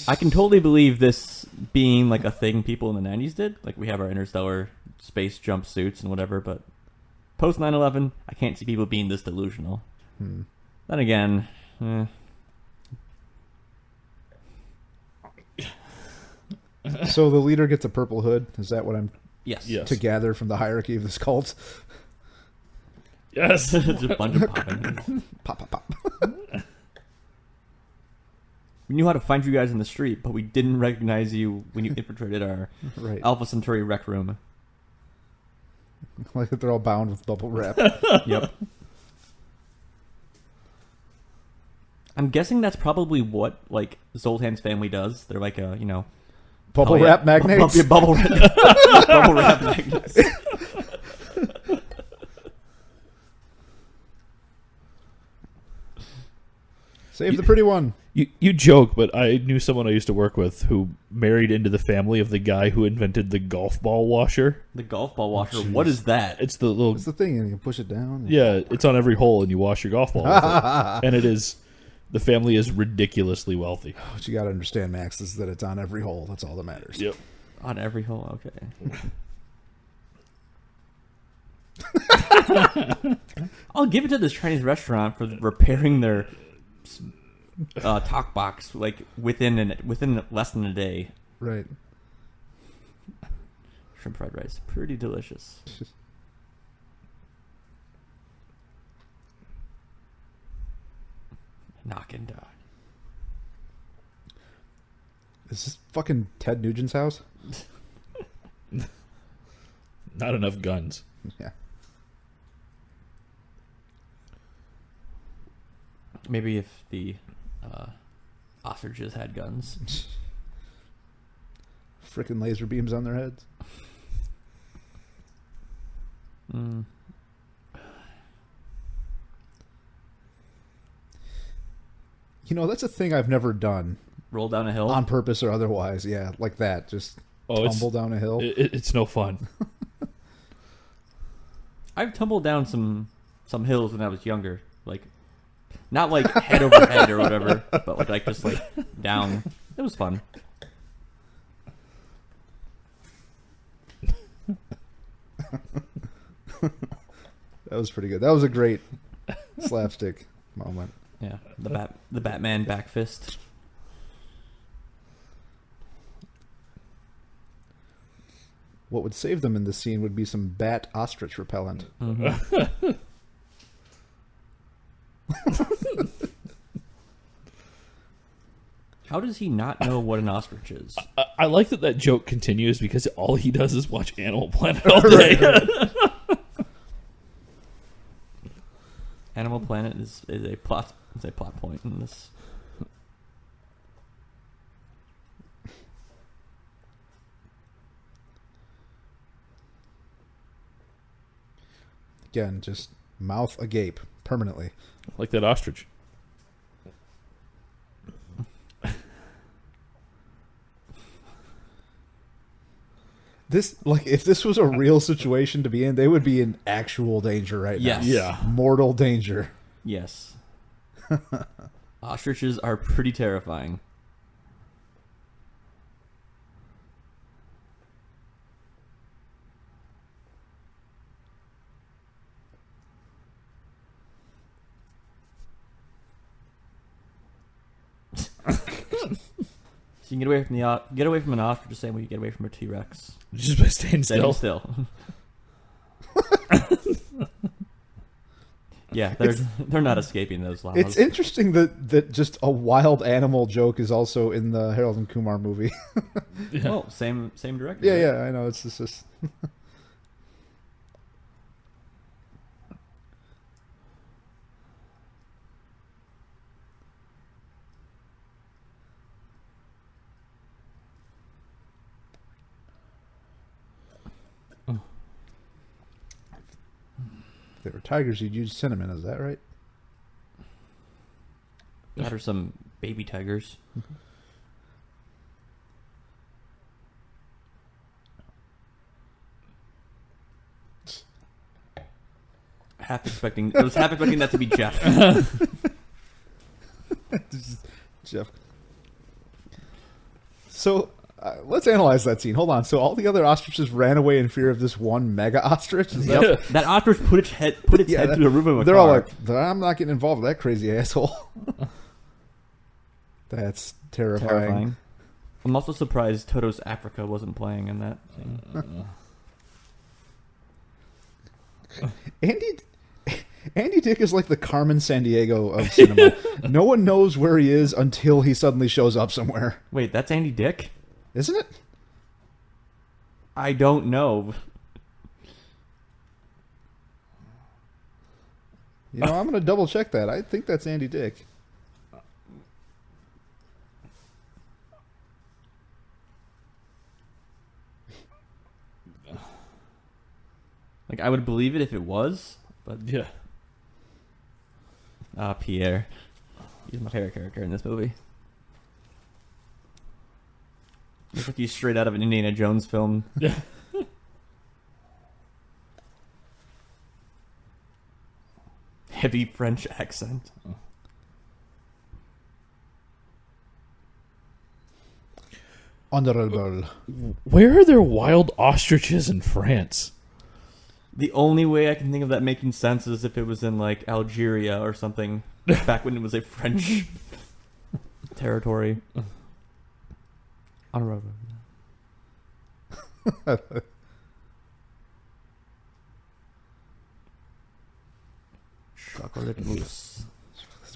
I can totally believe this being like a thing people in the 90s did. Like we have our interstellar space jumpsuits and whatever, but post 9/11, I can't see people being this delusional. Then again, So the leader gets a purple hood. Is that what I'm yes. to gather from the hierarchy of this cult? Yes. Just a bunch of popping. Pop, pop, pop. We knew how to find you guys in the street, but we didn't recognize you when you infiltrated our Alpha Centauri rec room. Like they're all bound with bubble wrap. Yep. I'm guessing that's probably what like Zoltan's family does. They're like Bubble wrap magnates. Bubble wrap magnates. Save the pretty one. You joke, but I knew someone I used to work with who married into the family of the guy who invented the golf ball washer. The golf ball washer. What is that? It's the little. It's the thing, and you can push it down. Yeah, it's on every hole, and you wash your golf ball with it. And it is. The family is ridiculously wealthy. What you got to understand, Max, is that it's on every hole. That's all that matters. Yep. On every hole. Okay. I'll give it to this Chinese restaurant for repairing their talk box like within less than a day. Right. Shrimp fried rice, pretty delicious. Knocking down. Is this fucking Ted Nugent's house? Not enough guns. Yeah. Maybe if the ostriches had guns. Frickin' laser beams on their heads. Mm. You know, that's a thing I've never done. Roll down a hill? On purpose or otherwise, yeah. Like that. Just tumble down a hill. It's no fun. I've tumbled down some hills when I was younger. Like, not like head over head or whatever, but like just like down. It was fun. That was pretty good. That was a great slapstick moment. Yeah, the Batman back fist. What would save them in this scene would be some bat ostrich repellent. Mm-hmm. How does he not know what an ostrich is? I like that joke continues because all he does is watch Animal Planet all day. Animal Planet is a plot point in this. Again, just mouth agape permanently. Like that ostrich. If this was a real situation to be in, they would be in actual danger right Yes. now. Yeah. Mortal danger. Yes. Ostriches are pretty terrifying. So you can get away from an ostrich the same way you get away from a T-Rex. Just by staying Staying still. still. Yeah, they're not escaping those llamas. It's interesting that just a wild animal joke is also in the Harold and Kumar movie. Yeah. Oh, same director. Yeah, right? yeah, I know. It's just if they were tigers, you'd use cinnamon. Is that right? That or some baby tigers. I was half expecting that to be Jeff. Jeff. So let's analyze that scene. Hold on. So all the other ostriches ran away in fear of this one mega ostrich. Is that, Yep. That ostrich put its head through the roof of a they're car. all like, I'm not getting involved with that crazy asshole. That's terrifying. I'm also surprised Toto's Africa wasn't playing in that scene. Andy Dick is like the Carmen Sandiego of cinema. No one knows where he is until he suddenly shows up somewhere. Wait, that's Andy Dick? Isn't it? I don't know. You know, I'm going to double check that. I think that's Andy Dick. Like, I would believe it if it was, but... Yeah. Pierre. He's my favorite character in this movie. Looks like he's straight out of an Indiana Jones film. Yeah. Heavy French accent. Honorable. Where are there wild ostriches in France? The only way I can think of that making sense is if it was in, like, Algeria or something, back when it was a French territory. Honorable. Chocolate mousse.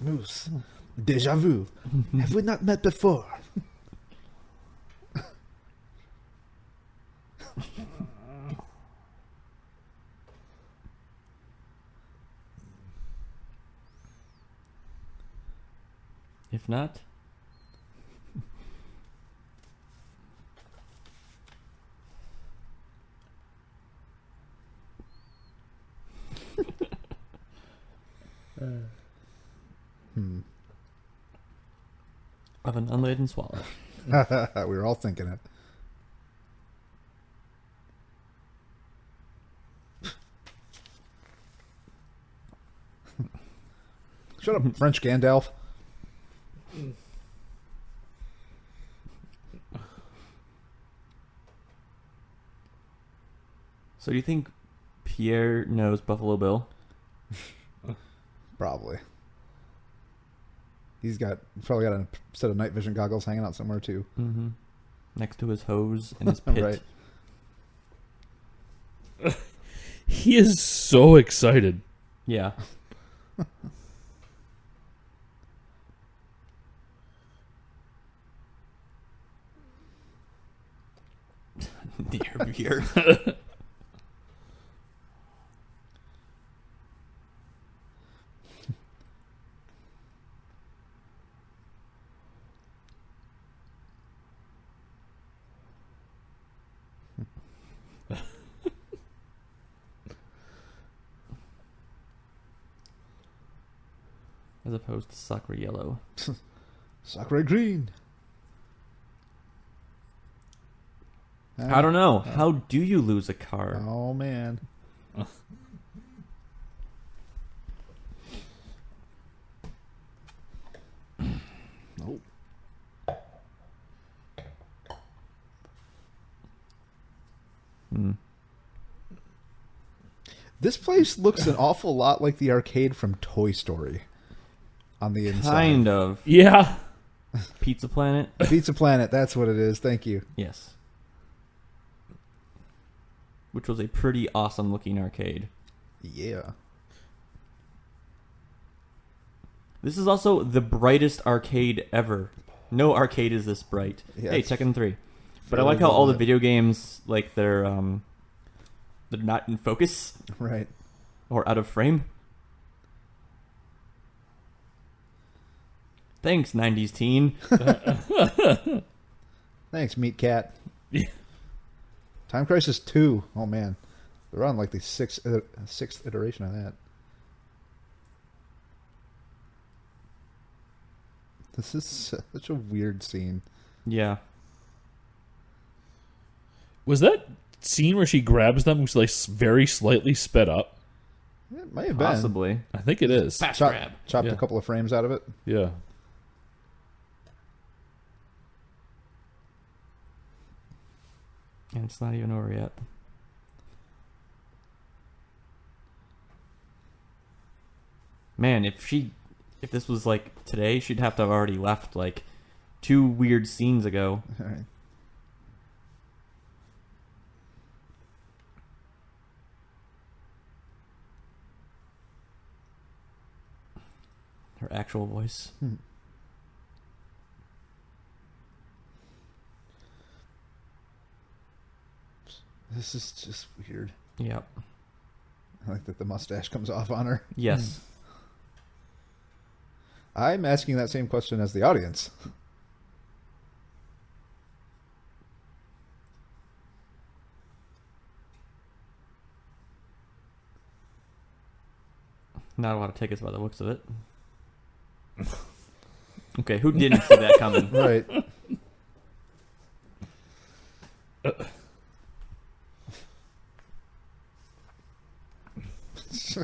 Mousse. Déjà vu. Have we not met before? If not, of an unladen swallow. We were all thinking it. Shut up, French Gandalf. So do you think Pierre knows Buffalo Bill? Probably. He's probably got a set of night vision goggles hanging out somewhere too. Mm-hmm. Next to his hose and his pit. Right. He is so excited. Yeah. Dear beer. As opposed to Sacre Yellow. Sacre Green. I don't know. How do you lose a car? Oh, man. Nope. This place looks an awful lot like the arcade from Toy Story on the inside. Kind of. Yeah. Pizza Planet? Pizza Planet, that's what it is. Thank you. Yes. Which was a pretty awesome looking arcade. Yeah. This is also the brightest arcade ever. No arcade is this bright. Yeah, hey, it's Tekken 3. But I fairly like how all the well lit. video games, like, they're not in focus Right. or out of frame. Thanks, 90s teen. Thanks, Meat Cat. Yeah. Time Crisis 2. Oh, man. They're on like the sixth iteration of that. This is such a weird scene. Yeah. Was that scene where she grabs them like very slightly sped up? It may have been. Possibly. I think it is. Fast Chop- grab. Chopped Yeah. a couple of frames out of it. Yeah. And it's not even over yet. Man, if this was like today, she'd have to have already left like 2 weird scenes ago. All right. Her actual voice. This is just weird. Yep. I like that the mustache comes off on her. Yes. I'm asking that same question as the audience. Not a lot of tickets by the looks of it. Okay, who didn't see that coming? Right.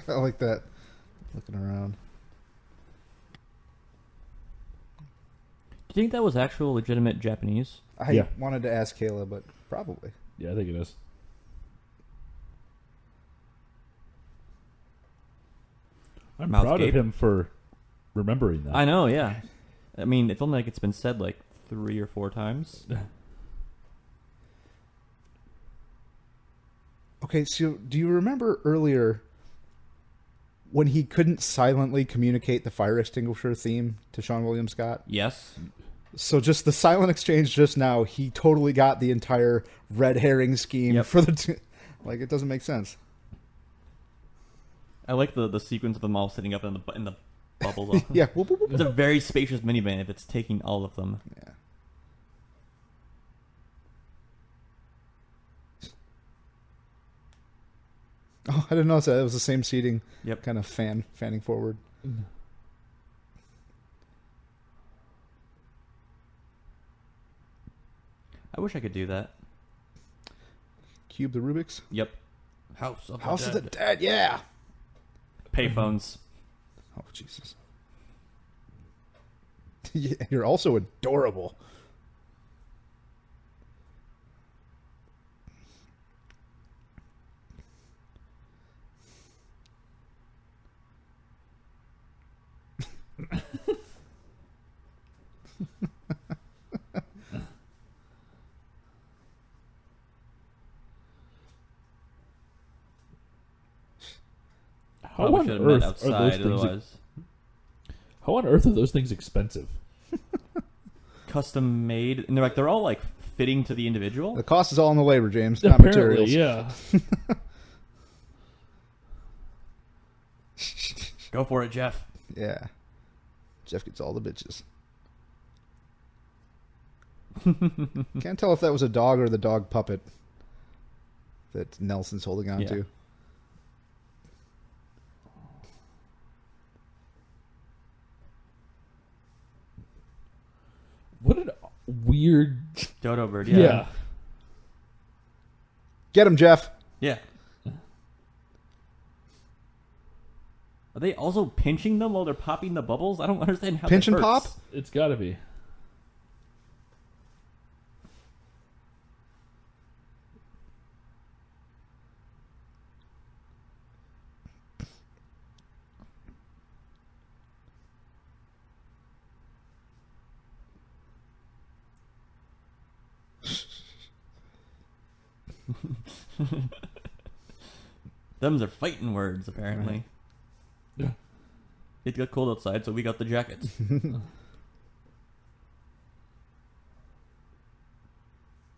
I like that. Looking around. Do you think that was actual legitimate Japanese? I Yeah. wanted to ask Kayla, but probably. Yeah, I think it is. I'm Mouth proud gape. of him for remembering that. I know, yeah. I mean, it's only like it's been said like 3 or 4 times. Okay, so do you remember earlier when he couldn't silently communicate the fire extinguisher theme to Sean William Scott? Yes. So just the silent exchange just now, he totally got the entire red herring scheme Yep. for the... like, it doesn't make sense. I like the sequence of them all sitting up in the bubbles off. Yeah. Whoop, whoop, whoop. It's a very spacious minivan if it's taking all of them. Yeah. Oh, I didn't notice that. It was the same seating. Yep. Kind of fanning forward. I wish I could do that. Cube the Rubik's. Yep. House of the Dead. Yeah. Payphones. Oh, Jesus. Yeah, you're also adorable. How Probably on should have met earth outside are those things? otherwise. How on earth are those things expensive? Custom made, and they're all like fitting to the individual. The cost is all in the labor, James, not Apparently, materials. yeah. Go for it, Jeff. Yeah. Jeff gets all the bitches. Can't tell if that was a dog or the dog puppet that Nelson's holding on to. What a weird Dodo bird. Yeah. Get him, Jeff. Yeah. Are they also pinching them while they're popping the bubbles? I don't understand how Pinch that and works. pop? It's got to be. Them's are fighting words, apparently. Right. Yeah. It got cold outside, so we got the jackets.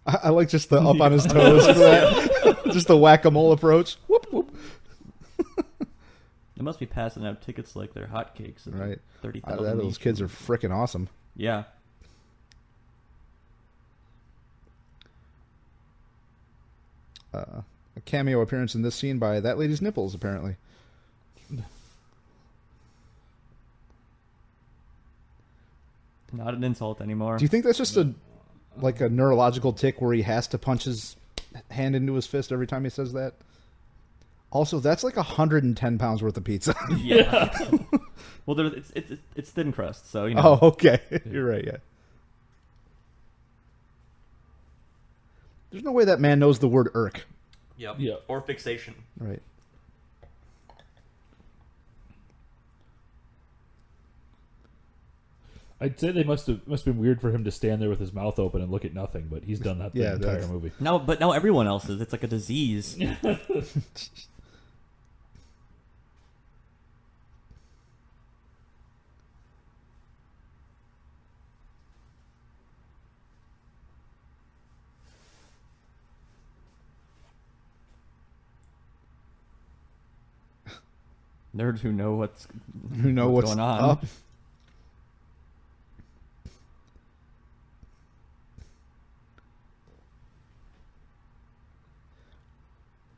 I like just the up on his toes for that. Just the whack-a-mole approach. Whoop, whoop. They must be passing out tickets like they're hotcakes. Right. 30,000 Those each. kids are freaking awesome. Yeah. A cameo appearance in this scene by that lady's nipples, apparently. Not an insult anymore. Do you think that's just a neurological tick where he has to punch his hand into his fist every time he says that? Also, that's like 110 pounds worth of pizza. Yeah. Well, it's thin crust, so you know. Oh, okay. You're right, yeah. There's no way that man knows the word irk. Yep. Yeah. Or fixation. Right. I'd say they must have been weird for him to stand there with his mouth open and look at nothing, but he's done that the entire that's- movie. But now everyone else is. It's like a disease. Nerds who know what's what's going on. up.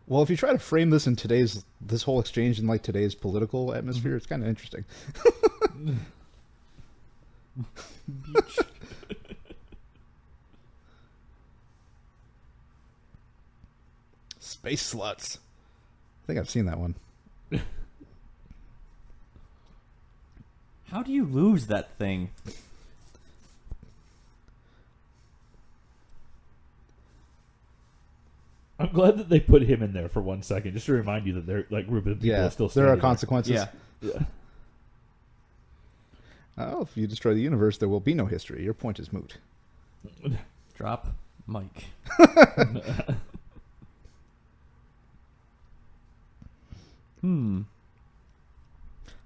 Well, if you try to frame this in this whole exchange in like today's political atmosphere, it's kind of interesting. Space sluts. I think I've seen that one. How do you lose that thing? I'm glad that they put him in there for 1 second, just to remind you that they're like Ruben people Yeah, are still there are standing consequences. Yeah. Yeah. Oh, if you destroy the universe, there will be no history. Your point is moot. Drop Mike.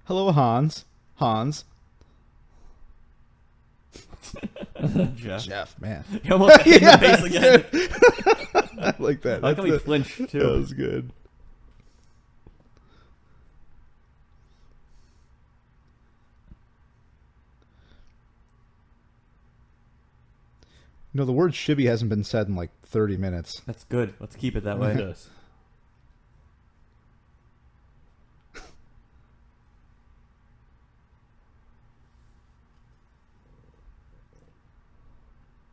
Hello, Hans. Hans. Jeff. Jeff, man. You almost hit him in the face again. I like that. I like how he That's flinched too. That was good. The word shibby hasn't been said in like 30 minutes. That's good. Let's keep it that way. Yes.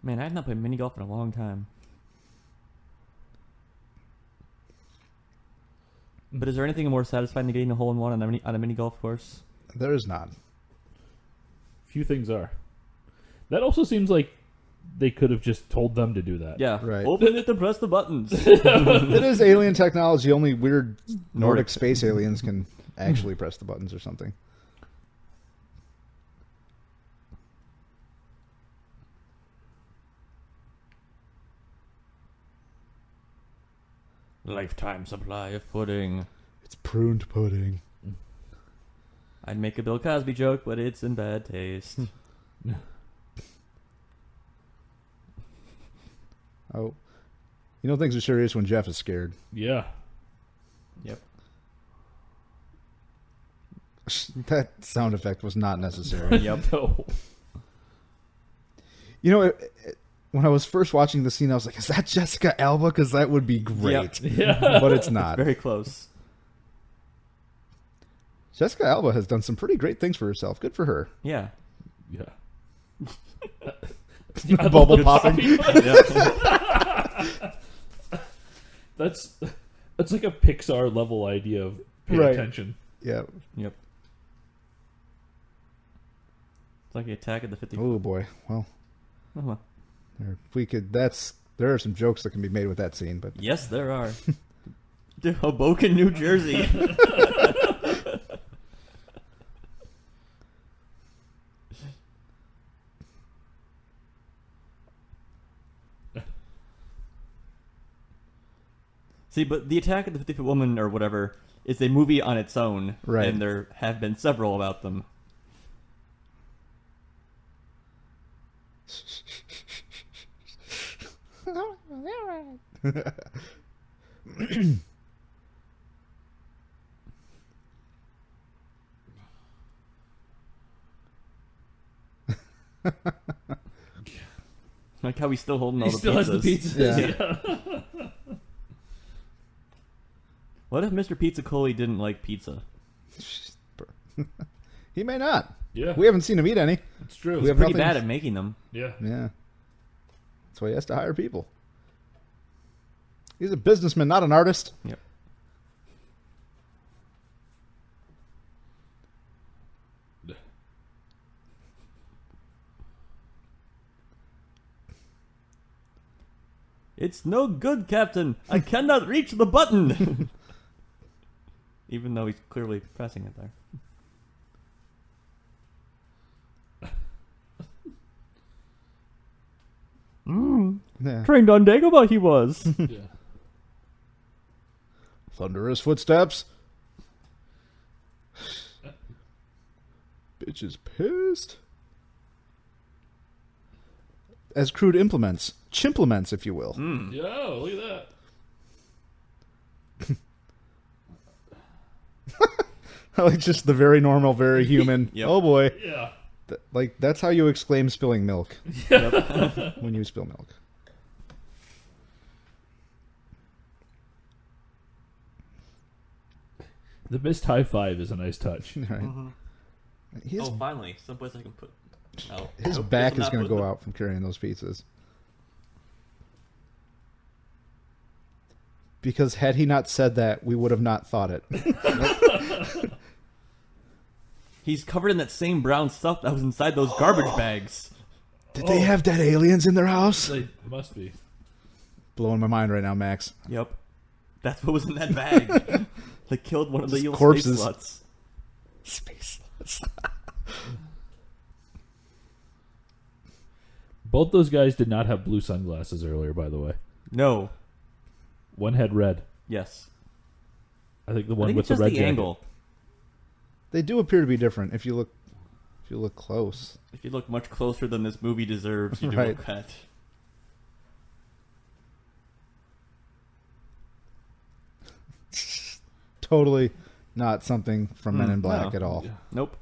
Man, I have not played mini golf in a long time. But is there anything more satisfying than getting a hole in one on a mini golf course? There is not. Few things are. That also seems like they could have just told them to do that. Yeah. Right. Open it to press the buttons. It is alien technology. Only weird Nordic space aliens can actually press the buttons or something. Lifetime supply of pudding. It's pruned pudding. I'd make a Bill Cosby joke, but it's in bad taste. Oh. Things are serious when Jeff is scared. Yeah. Yep. That sound effect was not necessary. Yep. No. When I was first watching the scene, I was like, is that Jessica Alba? Because that would be great. Yep. Yeah. But it's not. Very close. Jessica Alba has done some pretty great things for herself. Good for her. Yeah. Yeah. Bubble popping. Yep. That's like a Pixar level idea of pay Right. attention. Yeah. Yep. It's like the Attack of the 50. Oh boy. Well, Oh, well. there are some jokes that can be made with that scene, but Yes, there are. To Hoboken, New Jersey. See, but the Attack of the 50-Foot Woman or whatever is a movie on its own, Right. and there have been several about them. Like how he's still holding all He the still pizzas. has the pizzas. Yeah. Yeah. What if Mr. Pizza Coley didn't like pizza? He may not. Yeah. We haven't seen him eat any. It's true. We have Pretty nothing- bad at making them. Yeah. Yeah. That's why he has to hire people. He's a businessman, not an artist. Yep. It's no good, Captain. I cannot reach the button. Even though he's clearly pressing it there. Yeah. Trained on Dagobah he was. Yeah. Thunderous footsteps. Bitch is pissed. As crude implements. Chimplements, if you will. Yeah, look at that. Like just the very normal, very human. Yep. Oh boy. Yeah. That's how you exclaim spilling milk. When you spill milk. The missed high five is a nice touch. Right. His, Oh, finally. Someplace I can put... Oh. his Nope, back this is will going not to put go the- out from carrying those pizzas. Because had he not said that, we would have not thought it. He's covered in that same brown stuff that was inside those garbage bags. Did they have dead aliens in their house? They must be. Blowing my mind right now, Max. Yep. That's what was in that bag. They killed one of the Just evil corpses. space sluts. Space. Both those guys did not have blue sunglasses earlier, by the way. No. One had red. Yes. I think the I one think with it's the just red the jacket. angle. They do appear to be different if you look close. If you look much closer than this movie deserves, you do Right. look at. Totally not something from Men in Black no. at all. Yeah. Nope.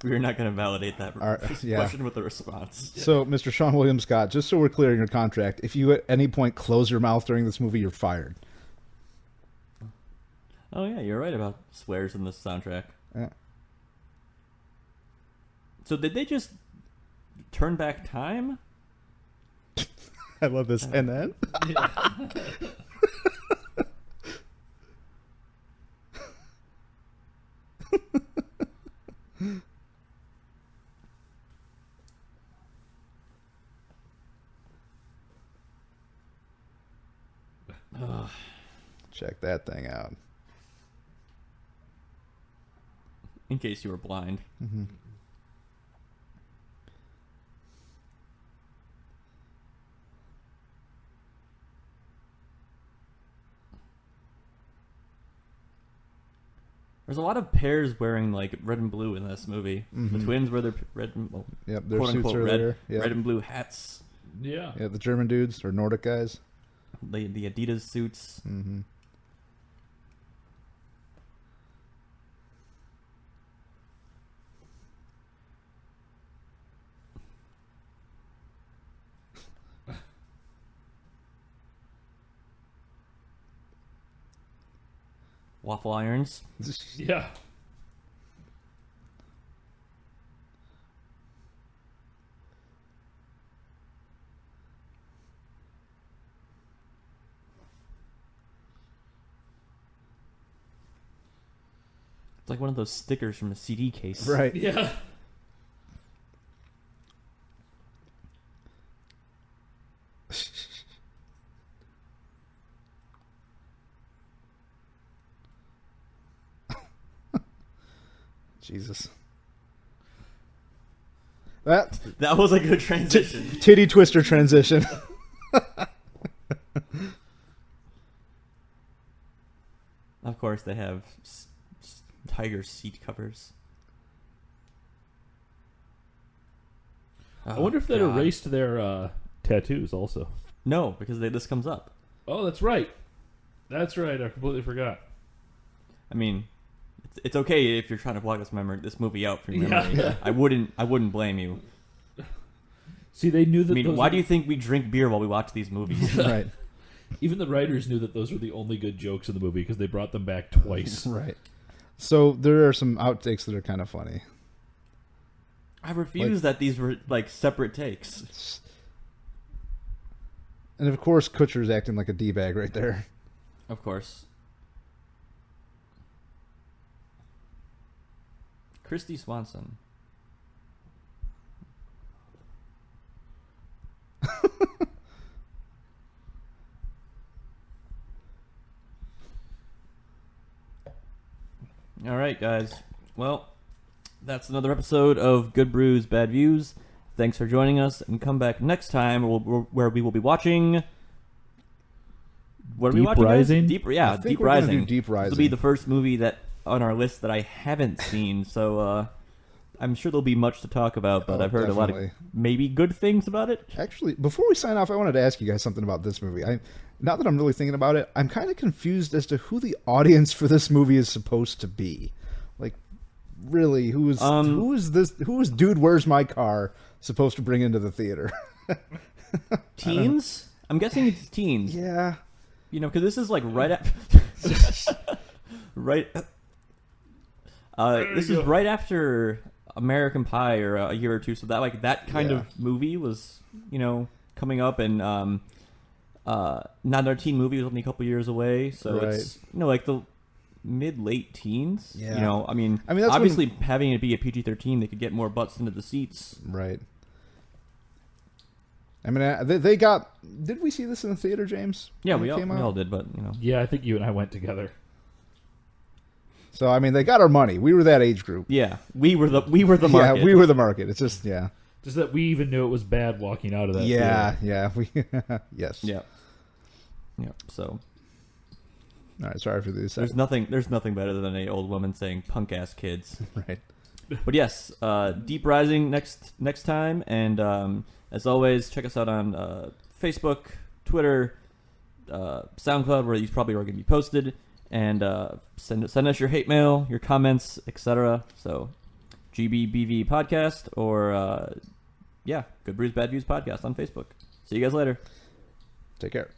We're not going to validate that question with a response. So, Mr. Sean William Scott, just so we're clear in your contract, if you at any point close your mouth during this movie, you're fired. Oh, yeah, you're right about swears in this soundtrack. Yeah. So did they just turn back time? I love this. And then? Check that thing out. In case you were blind. Mm-hmm. There's a lot of pairs wearing like red and blue in this movie. Mm-hmm. The twins wear their red and their quote suits unquote are red, there. Yep. red and blue hats. Yeah. Yeah, the German dudes or Nordic guys. The Adidas suits. Mm-hmm. Waffle irons. Yeah. It's like one of those stickers from a CD case. Right. Yeah. Jesus. That was a good transition. Titty twister transition. Of course, they have tiger seat covers. I wonder if that erased their tattoos also. No, because this comes up. Oh, that's right. That's right. I completely forgot. I mean, it's okay if you're trying to block this movie out from your memory. Yeah. I wouldn't blame you. See, they knew that. I mean, why do you think we drink beer while we watch these movies? Right. Even the writers knew that those were the only good jokes in the movie because they brought them back twice. Right. So there are some outtakes that are kind of funny. I refuse that these were like separate takes. And of course, Kutcher's acting like a D-bag right there. Of course. Christy Swanson. All right, guys. Well, that's another episode of Good Brews, Bad Views. Thanks for joining us, and come back next time where we will be watching. What are we watching? Rising? Deep Rising. Deep This Rising. will be the first movie that on our list that I haven't seen, so I'm sure there'll be much to talk about. But I've heard a lot of maybe good things about it. Actually, before we sign off, I wanted to ask you guys something about this movie. Now that I'm really thinking about it, I'm kind of confused as to who the audience for this movie is supposed to be. Like, really, who is Dude, Where's My Car supposed to bring into the theater? Teens? I'm guessing it's teens. Yeah. You know, because this is like right after... this is right after American Pie, or a year or two, so that kind of movie was, coming up, and Not Our Teen Movie was only a couple years away, so it's like the mid-late teens. Yeah. I mean that's obviously having it be a PG-13, they could get more butts into the seats. Right. I mean, they got... Did we see this in the theater, James? Yeah, we all did, but, Yeah, I think you and I went together. So, I mean, they got our money. We were that age group. Yeah, we were the market. Yeah, we were the market. It's just, Just that we even knew it was bad walking out of that theater. theater. Yes. Yeah. Yeah, so... All right, sorry for this. There's nothing better than a old woman saying "punk-ass kids." Right. But yes, Deep Rising next time, and as always, check us out on Facebook, Twitter, SoundCloud, where these probably are going to be posted, and send us your hate mail, your comments, etc. So GBBV Podcast or, Good Brews, Bad Views Podcast on Facebook. See you guys later. Take care.